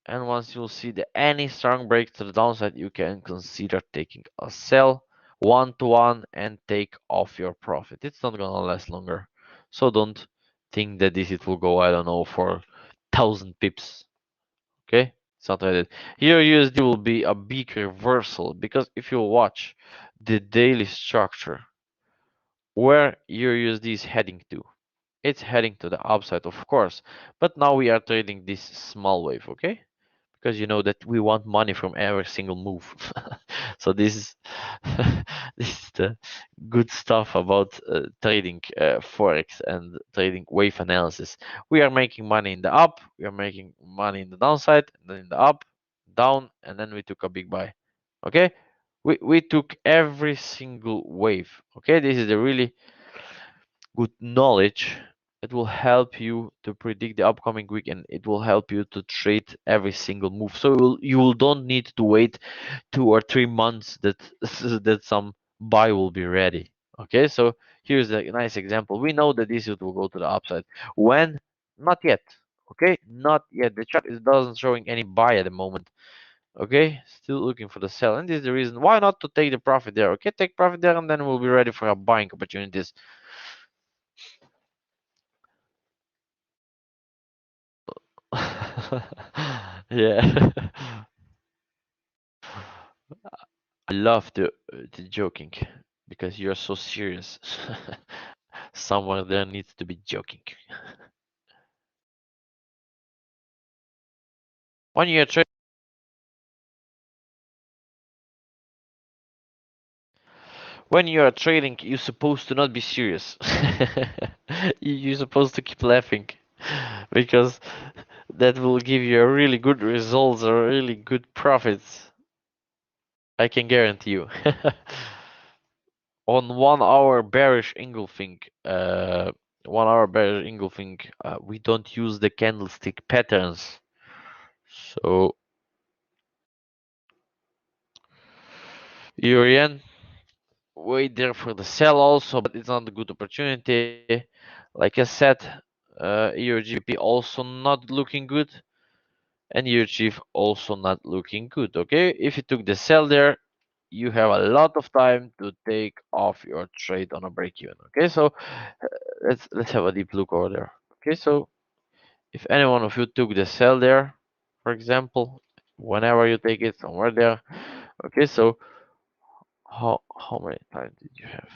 And once you'll see any strong break to the downside, you can consider taking a sell 1 to 1 and take off your profit. It's not gonna last longer, so don't think that this it will go, I don't know, for 1,000 pips. Okay, it's not like that. Here USD will be a big reversal because if you watch the daily structure, where your USD is heading to. It's heading to the upside, of course, but now we are trading this small wave, okay? Because you know that we want money from every single move. So this is this is the good stuff about trading forex and trading wave analysis. We are making money in the up, we are making money in the downside, and then in the up, down, and then we took a big buy. Okay, we took every single wave. Okay, this is the really good knowledge. It will help you to predict the upcoming week, and it will help you to trade every single move. So you will don't need to wait 2 or 3 months that that some buy will be ready. Okay, so here's a nice example. We know that this will go to the upside. When? Not yet. Okay, not yet. The chart is doesn't showing any buy at the moment. Okay, still looking for the sell, and this is the reason why not to take the profit there. Okay, take profit there, and then we'll be ready for our buying opportunities. Yeah. I love the joking because you're so serious. Someone there needs to be joking. When you're tra- when you are trading, you're supposed to not be serious. You're supposed to keep laughing because that will give you a really good results or really good profits. I can guarantee you. On 1 hour bearish engulfing, 1 hour bearish engulfing, we don't use the candlestick patterns. So Urian, wait there for the sell also, but it's not a good opportunity. Like I said, EURGBP also not looking good, and EURGF also not looking good. Okay, if you took the sell there, you have a lot of time to take off your trade on a break even. Okay, so let's have a deep look over there. Okay, so if any one of you took the sell there, for example, whenever you take it somewhere there, okay, so how many times did you have?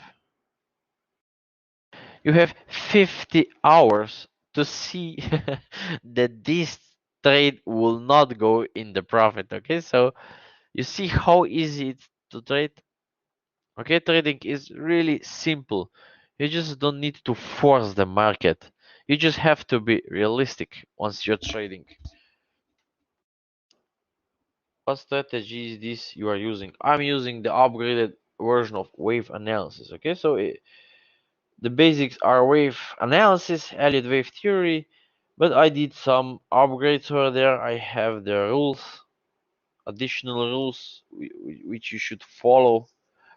You have 50 hours to see that this trade will not go in the profit. Okay, so you see how easy it's to trade. Okay, trading is really simple. You just don't need to force the market. You just have to be realistic once you're trading. What strategy is this you are using? I'm using the upgraded version of wave analysis. Okay, so the basics are wave analysis, Elliott wave theory, but I did some upgrades over there. I have the rules, additional rules which you should follow,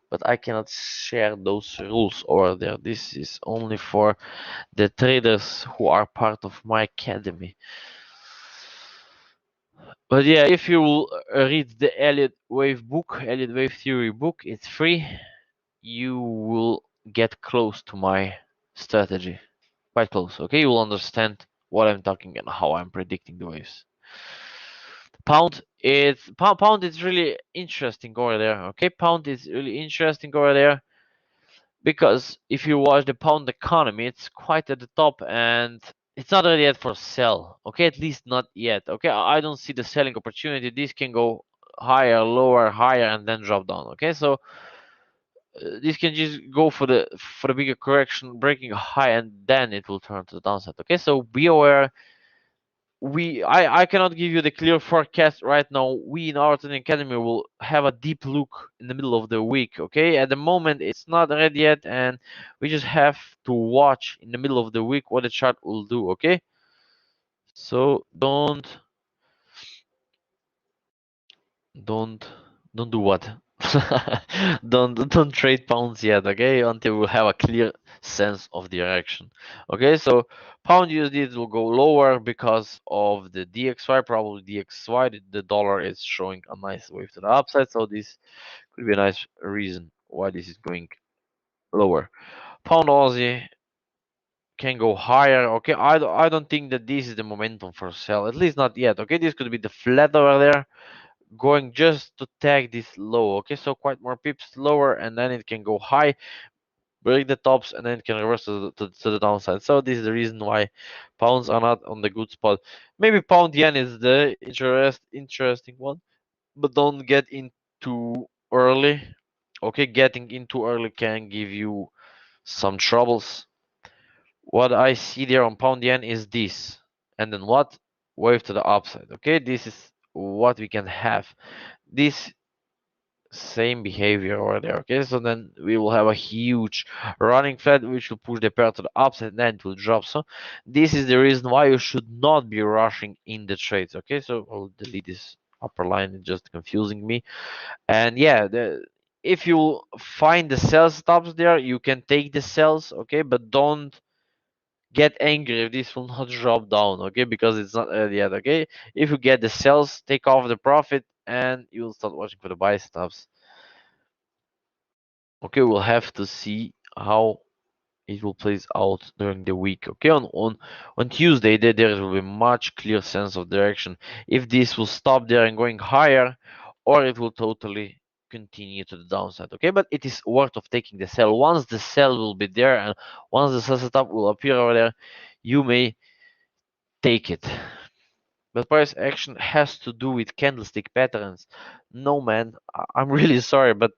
but I cannot share those rules over there. This is only for the traders who are part of my academy. But yeah, if you will read the Elliott wave book, Elliott wave theory book, it's free. You will get close to my strategy. Quite close. Okay, you will understand what I'm talking and how I'm predicting the waves. Pound is really interesting over there. Okay, pound is really interesting over there because if you watch the pound economy, it's quite at the top and it's not ready yet for sell. Okay, at least not yet. Okay, I don't see the selling opportunity. This can go higher, lower, higher, and then drop down. Okay, so this can just go for the bigger correction, breaking a high, and then it will turn to the downside. Okay, so be aware. I cannot give you the clear forecast right now. We in our training academy will have a deep look in the middle of the week. Okay, at the moment it's not ready yet, and we just have to watch in the middle of the week what the chart will do. Okay, so don't don't do what? Don't trade pounds yet, okay? Until we have a clear sense of direction. Okay, so pound USD will go lower because of the DXY, probably DXY. The dollar is showing a nice wave to the upside, so this could be a nice reason why this is going lower. Pound Aussie can go higher. Okay, I don't think that this is the momentum for sell, at least not yet. Okay, this could be the flat over there going just to tag this low. Okay, so quite more pips lower, and then it can go high. break the tops, and then it can reverse to the downside. So this is the reason why pounds are not on the good spot. Maybe pound yen is the interesting one, but don't get in too early. Okay, getting in too early can give you some troubles. What I see there on pound yen is this, and then what? Wave to the upside. Okay, this is what we can have. This same behavior over there. Okay, so then we will have a huge running flat which will push the pair to the upside, and then it will drop. So this is the reason why you should not be rushing in the trades. Okay, so I'll delete this upper line, it's just confusing me. And yeah, if you find the sell stops there, you can take the sells. Okay, but don't get angry if this will not drop down. Okay, because it's not yet. Okay, if you get the sells, take off the profit and you'll start watching for the buy stops. Okay, we'll have to see how it will plays out during the week. Okay, on Tuesday there will be much clear sense of direction if this will stop there and going higher, or it will totally continue to the downside. Okay, but it is worth of taking the sell. Once the sell will be there and once the sell setup will appear over there, you may take it. But price action has to do with candlestick patterns. No man, I'm really sorry, but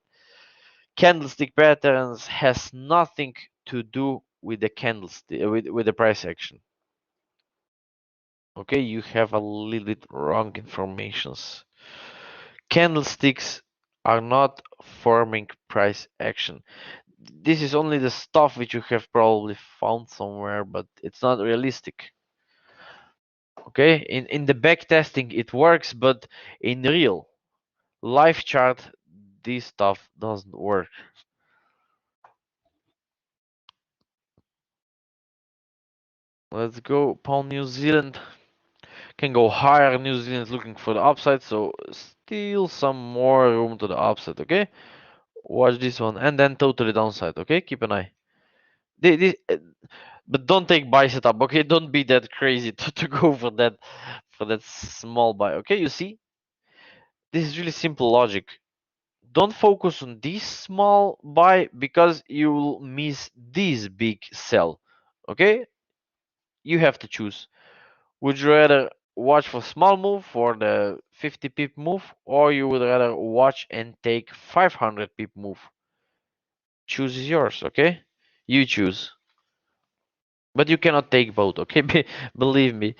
candlestick patterns has nothing to do with the candlestick with the price action. Okay, you have a little bit wrong informations. Candlesticks are not forming price action. This is only the stuff which you have probably found somewhere, but it's not realistic. Okay, in the back testing it works, but in real life chart this stuff doesn't work. Let's go pound New Zealand. Can go higher. New Zealand is looking for the upside, so still some more room to the upside. Okay, watch this one, and then totally downside. Okay, keep an eye. But don't take buy setup. Okay, don't be that crazy to go for that small buy. Okay, you see, this is really simple logic. Don't focus on this small buy because you will miss this big sell. Okay, you have to choose. Would you rather watch for small move for the 50 pip move, or you would rather watch and take 500 pip move? Choose is yours, okay? You choose. But you cannot take both, okay? Believe me.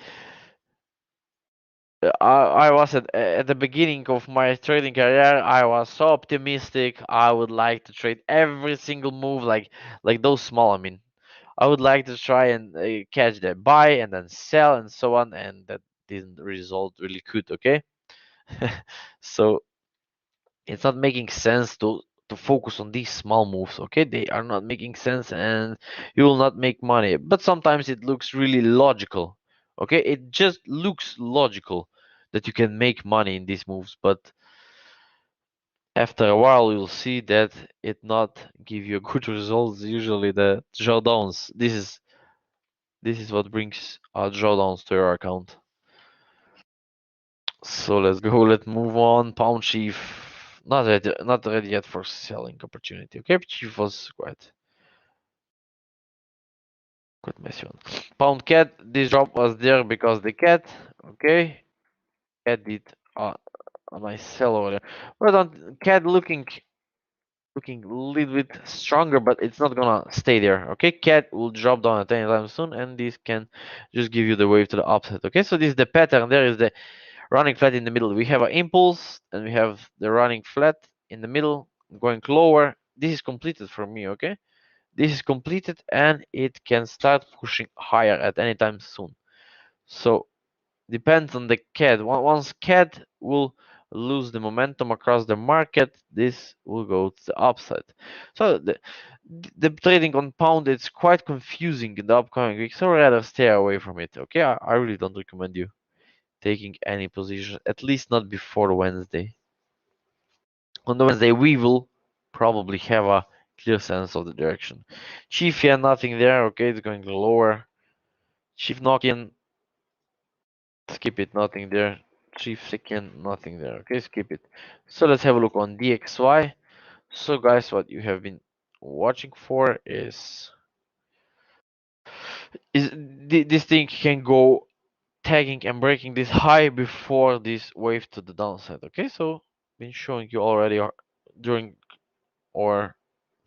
I was at the beginning of my trading career. I was so optimistic. I would like to trade every single move, like those small. I mean, I would like to try and catch the buy and then sell and so on, and that didn't result really good. Okay, so it's not making sense to focus on these small moves. Okay, they are not making sense, and you will not make money. But sometimes it looks really logical. Okay, it just looks logical that you can make money in these moves, but after a while you'll see that it not give you good results. Usually the drawdowns. This is what brings drawdowns to your account. So let's go. Let's move on. Pound Chief, not ready yet for selling opportunity. Okay, Chief was quite messy one. Pound Cat, this drop was there because the cat. Okay, cat did a nice sell over there. But on cat looking a little bit stronger, but it's not gonna stay there. Okay, cat will drop down at any time soon, and this can just give you the wave to the upside. Okay, so this is the pattern. There is the running flat in the middle. We have an impulse and we have the running flat in the middle going lower. This is completed for me. Okay, this is completed and it can start pushing higher at any time soon. So depends on the CAD. Once CAD will lose the momentum across the market, this will go to the upside. So the trading on pound, it's quite confusing in the upcoming week, so rather stay away from it. Okay, I really don't recommend you taking any position, at least not before Wednesday. On the Wednesday, we will probably have a clear sense of the direction. Chief, yeah, nothing there. Okay, it's going lower. Chief knock-in, skip it, nothing there. Chief second, nothing there. Okay, skip it. So let's have a look on DXY. So guys, what you have been watching for is this thing can go tagging and breaking this high before this wave to the downside. Okay, so been showing you already during or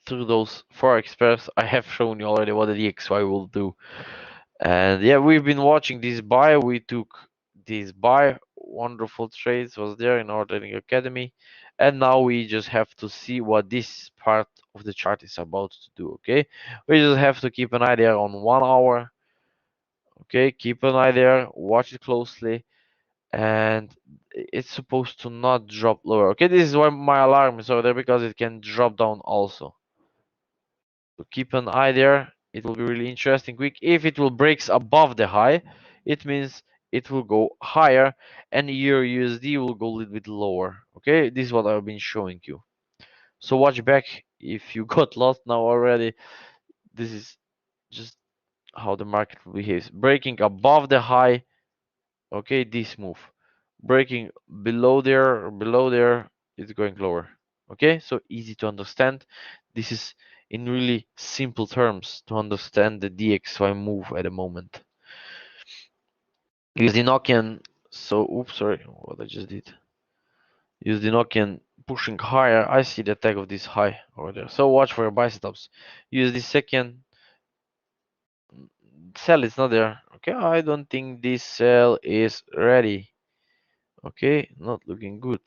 through those forex pairs. I have shown you already what the DXY will do. And yeah, we've been watching this buy. We took this buy. Wonderful trades was there in our trading academy. And now we just have to see what this part of the chart is about to do. Okay, we just have to keep an eye there on 1 hour. Okay, keep an eye there, watch it closely, and it's supposed to not drop lower. Okay, this is why my alarm is over there, because it can drop down also. So keep an eye there. It will be really interesting quick. If it will breaks above the high, it means it will go higher, and your USD will go a little bit lower. Okay, this is what I've been showing you. So watch back if you got lost now already. This is just how the market behaves. Breaking above the high. Okay, this move. Breaking below there, it's going lower. Okay, so easy to understand. This is in really simple terms to understand the DXY move at the moment. Use the Nokian, so oops, sorry, what I just did. Use the Nokian pushing higher. I see the tag of this high over there. So watch for your buy setups. Use the second sell, it's not there. Okay, I don't think this sell is ready. Okay, not looking good.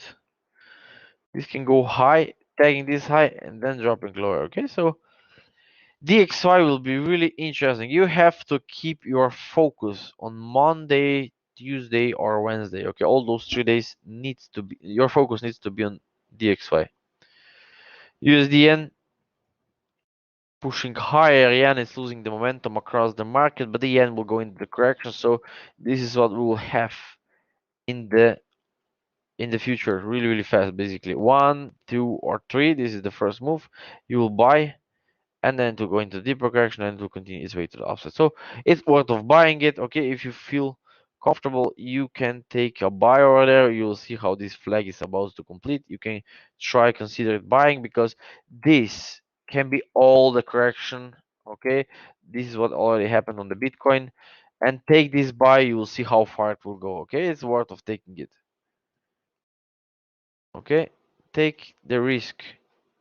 This can go high, tagging this high and then dropping lower. Okay, so DXY will be really interesting. You have to keep your focus on Monday, Tuesday, or Wednesday. Okay, all those 3 days needs to be your focus needs to be on DXY. USDN pushing higher. Yen is losing the momentum across the market, but the yen will go into the correction. So this is what we will have in the future, really fast. Basically, 1, 2, or 3. This is the first move. You will buy, and then to go into deeper correction and to continue its way to the upside. So it's worth of buying it. Okay, if you feel comfortable, you can take a buy over there. You'll see how this flag is about to complete. You can try consider it buying, because this can be all the correction. Okay, this is what already happened on the Bitcoin, and take this buy. You will see how far it will go. Okay, it's worth of taking it. Okay, take the risk.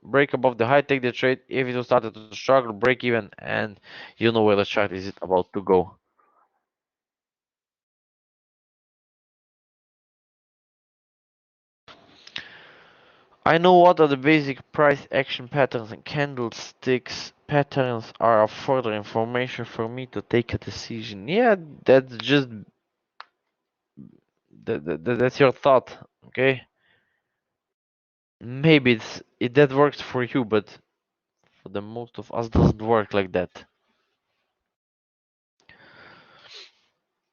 Break above the high, take the trade. If it will start to struggle, break even, and you know where the chart is about to go. I know what are the basic price action patterns and candlesticks patterns are of further information for me to take a decision. Yeah, that's just that's your thought. Okay, maybe that works for you, but for the most of us doesn't work like that.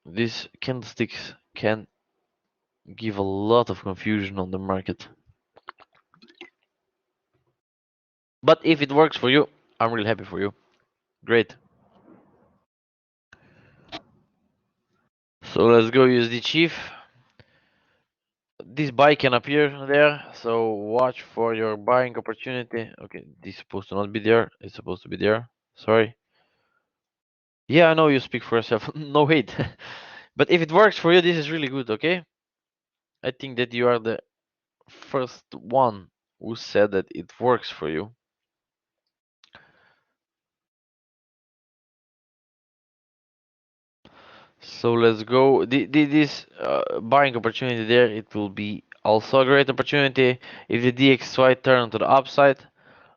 These candlesticks can give a lot of confusion on the market. But if it works for you, I'm really happy for you. Great. So let's go use the chief. This buy can appear there, so watch for your buying opportunity. Okay, this is supposed to not be there. It's supposed to be there. Sorry. Yeah, I know you speak for yourself. No hate. But if it works for you, this is really good, okay? I think that you are the first one who said that it works for you. So let's go. This buying opportunity there, it will be also a great opportunity if the DXY turn to the upside.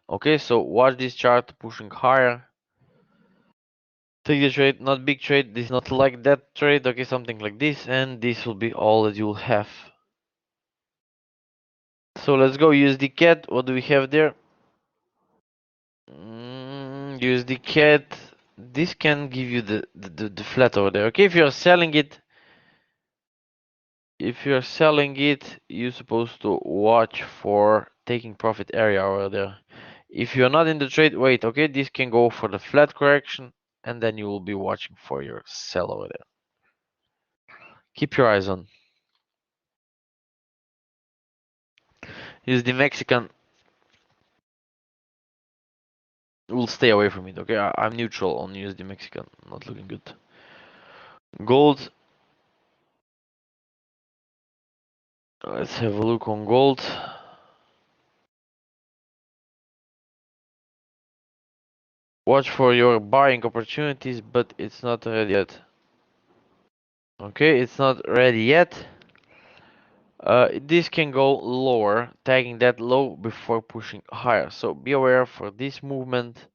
Okay, so watch this chart pushing higher. Take the trade, not big trade. This is not like that trade. Okay, something like this, and this will be all that you'll have. So let's go USD CAD. What do we have there? USD CAD. This can give you the flat over there. Okay, if you're selling it, you're supposed to watch for taking profit area over there. If you're not in the trade, wait, okay, this can go for the flat correction, and then you will be watching for your sell over there. Keep your eyes on. Use the Mexican. We'll stay away from it, okay? I'm neutral on USD Mexican, not looking good. Gold, let's have a look on gold. Watch for your buying opportunities, but it's not ready yet. Okay, it's not ready yet. This can go lower, tagging that low before pushing higher. So be aware for this movement.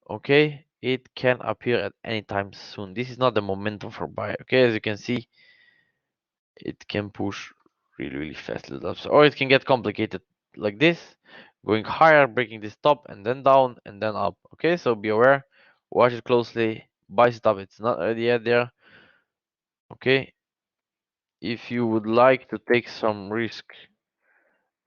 Okay, it can appear at any time soon. This is not the momentum for buy. Okay, as you can see, it can push really fast to the upside, or it can get complicated like this, going higher, breaking this top, and then down, and then up. Okay, so be aware, watch it closely, buy stop. It's not ready yet there. Okay, if you would like to take some risk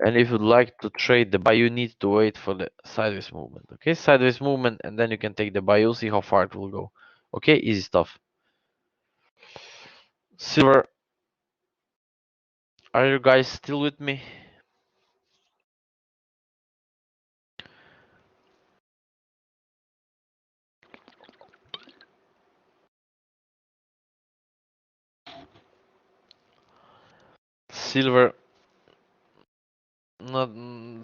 and if you'd like to trade the buy, you need to wait for the sideways movement. Okay, sideways movement, and then you can take the buy. You'll see how far it will go. Okay, easy stuff. Silver, are you guys still with me? Silver, not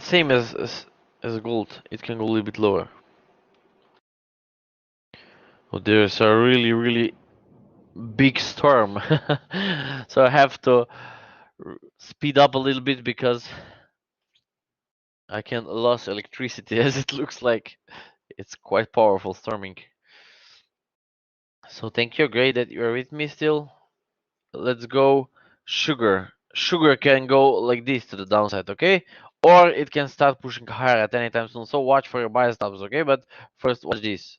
same as gold. It can go a little bit lower. Oh, there's a really big storm, so I have to speed up a little bit because I can lose electricity as it looks like it's quite powerful storming. So thank you, great that you're with me still. Let's go sugar. Sugar can go like this to the downside, okay? Or it can start pushing higher at any time soon. So watch for your buy stops, okay? But first watch this.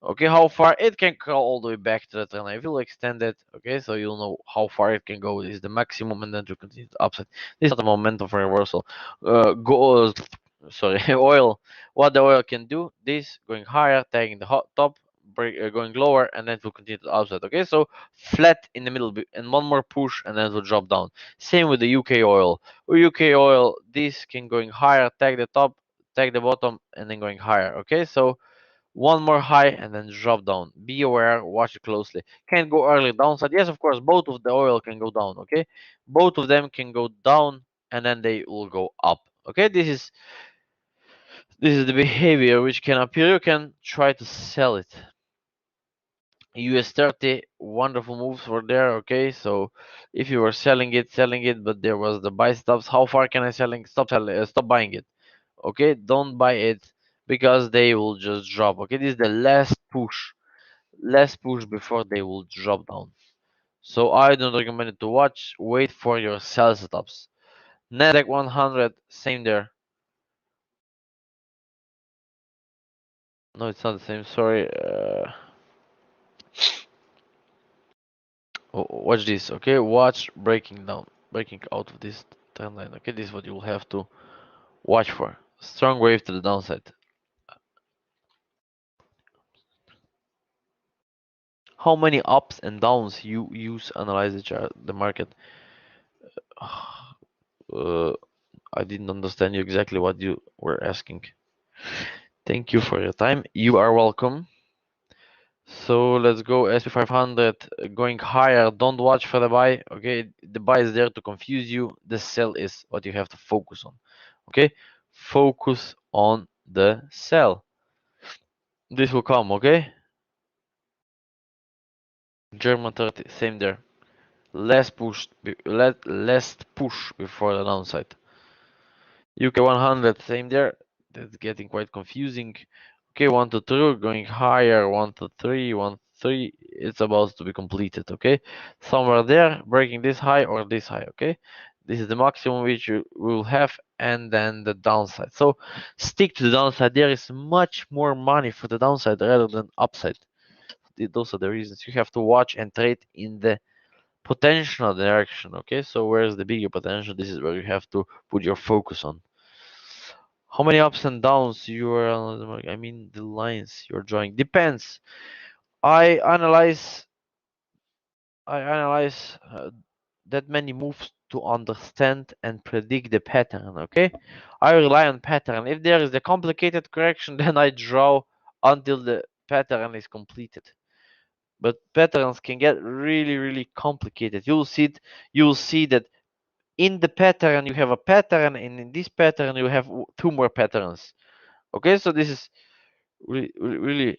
Okay, how far it can go all the way back to the trend line. If you'll extend it, okay, so you'll know how far it can go. This is the maximum, and then to continue to upside. This is not a momentum for reversal. Gold, sorry, oil. What the oil can do? This going higher, tagging the hot top, break, going lower, and then it will continue to upside. Okay, so flat in the middle, and one more push, and then it will drop down. Same with the UK oil. With UK oil, this can going higher, tag the top, tag the bottom, and then going higher. Okay, so one more high and then drop down. Be aware, watch it closely. Can't go early downside. Yes, of course, both of the oil can go down, okay? Both of them can go down and then they will go up. Okay, this is the behavior which can appear. You can try to sell it. US 30, wonderful moves were there, okay? So if you were selling it, but there was the buy stops, how far can I selling? Stop selling, stop buying it. Okay, don't buy it because they will just drop. Okay, this is the last push. Less push before they will drop down. So I don't recommend it to watch. Wait for your sell setups. Nasdaq 100, same there. No, it's not the same. Sorry. Watch this. Okay, watch breaking down, breaking out of this trend line. Okay, this is what you will have to watch for. Strong wave to the downside. How many ups and downs you use analyze the market? Uh, I didn't understand you exactly what you were asking. Thank you for your time. You are welcome. So let's go SP 500 going higher. Don't watch for the buy. Okay, the buy is there to confuse you. The sell is what you have to focus on. Okay, focus on the sell. This will come. Okay, German 30, same there. Less push before the downside. UK 100, same there. That's getting quite confusing. Okay, 1 to 2 going higher, 1 to 3, 1 to 3. It's about to be completed. Okay, somewhere there, breaking this high or this high. Okay, this is the maximum which you will have, and then the downside. So stick to the downside. There is much more money for the downside rather than upside. Those are the reasons you have to watch and trade in the potential direction. Okay, so where's the bigger potential? This is where you have to put your focus on. How many ups and downs you are on the market? I mean, the lines you're drawing depends. I analyze, I analyze that many moves to understand and predict the pattern. Okay, I rely on pattern. If there is a complicated correction, then I draw until the pattern is completed. But patterns can get really, really complicated. You'll see that in the pattern you have a pattern, and in this pattern you have two more patterns. Okay, so this is really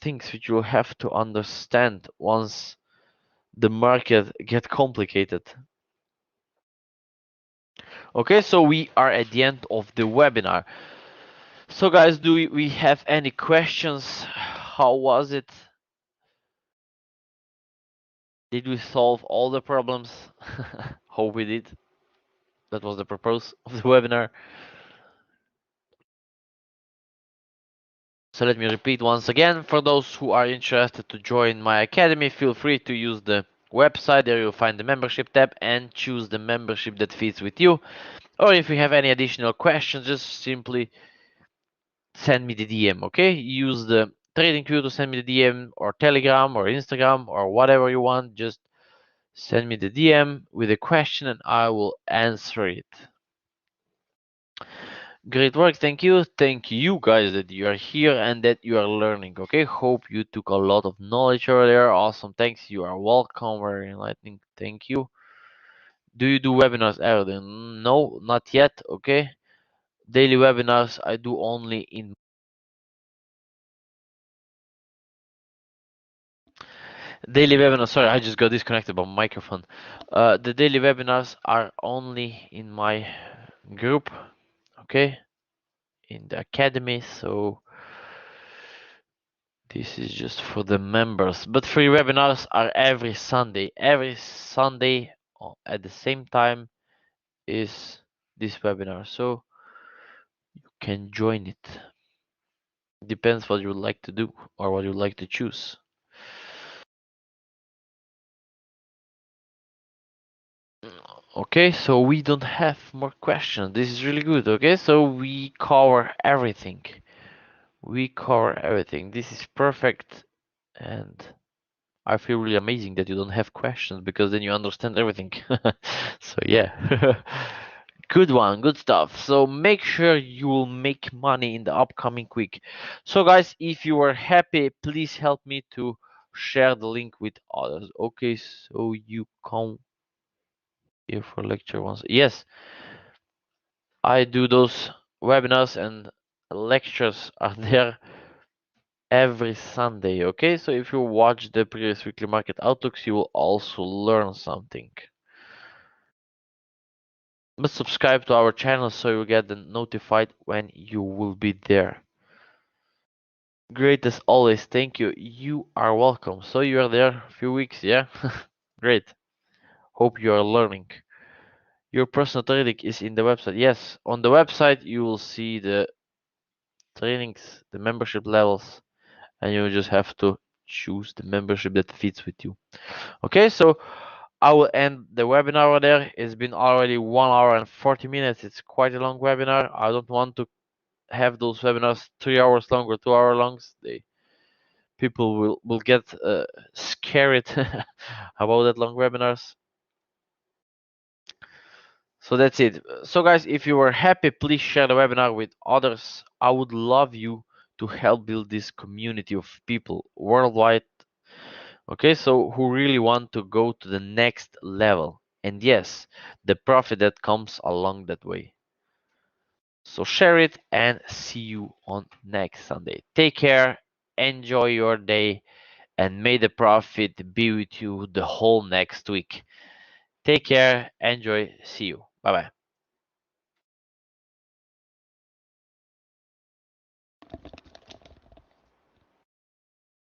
things which you have to understand once the market get complicated. Okay, so we are at the end of the webinar. So guys, do we have any questions? How was it? Did we solve all the problems? Hope we did. That was the purpose of the webinar. So let me repeat once again, for those who are interested to join my academy, feel free to use the website. There you'll find the membership tab and choose the membership that fits with you. Or if you have any additional questions, just simply send me the DM, okay? Use the TradingView to send me the DM, or Telegram or Instagram or whatever you want. Just send me the DM with a question and I will answer it. Great work. Thank you. Thank you guys that you are here and that you are learning. Okay. Hope you took a lot of knowledge over there. Awesome. Thanks. You are welcome. Very enlightening. Thank you. Do you do webinars ever? No, not yet. Okay. Daily webinars I do only in daily webinars. Sorry, I just got disconnected by my microphone. The daily webinars are only in my group. Okay. In the academy. So this is just for the members, but free webinars are every Sunday. Every Sunday at the same time is this webinar, so you can join it. Depends what you would like to do or what you would like to choose. Okay, so we don't have more questions. This is really good. Okay, so we cover everything. We cover everything. This is perfect, and I feel really amazing that you don't have questions, because then you understand everything. So yeah, good one, good stuff. So make sure you will make money in the upcoming week. So guys, if you are happy, please help me to share the link with others. Okay, so you come here for lecture once. Yes, I do those webinars and lectures are there every Sunday. Okay, so if you watch the previous weekly market outlooks, you will also learn something. But subscribe to our channel so you get notified when you will be there. Great as always. Thank you. You are welcome. So you are there a few weeks, yeah? Great. Hope you are learning. Your personal trading is in the website. Yes, on the website you will see the trainings, the membership levels, and you just have to choose the membership that fits with you. Okay, so I will end the webinar over there. It's been already 1 hour and 40 minutes. It's quite a long webinar. I don't want to have those webinars 3 hours long or 2 hour longs. People will get scared about that long webinars. So that's it. So guys, if you were happy, please share the webinar with others. I would love you to help build this community of people worldwide. Okay, so who really want to go to the next level. And yes, the profit that comes along that way. So share it and see you on next Sunday. Take care, enjoy your day, and may the profit be with you the whole next week. Take care, enjoy, see you. Bye bye.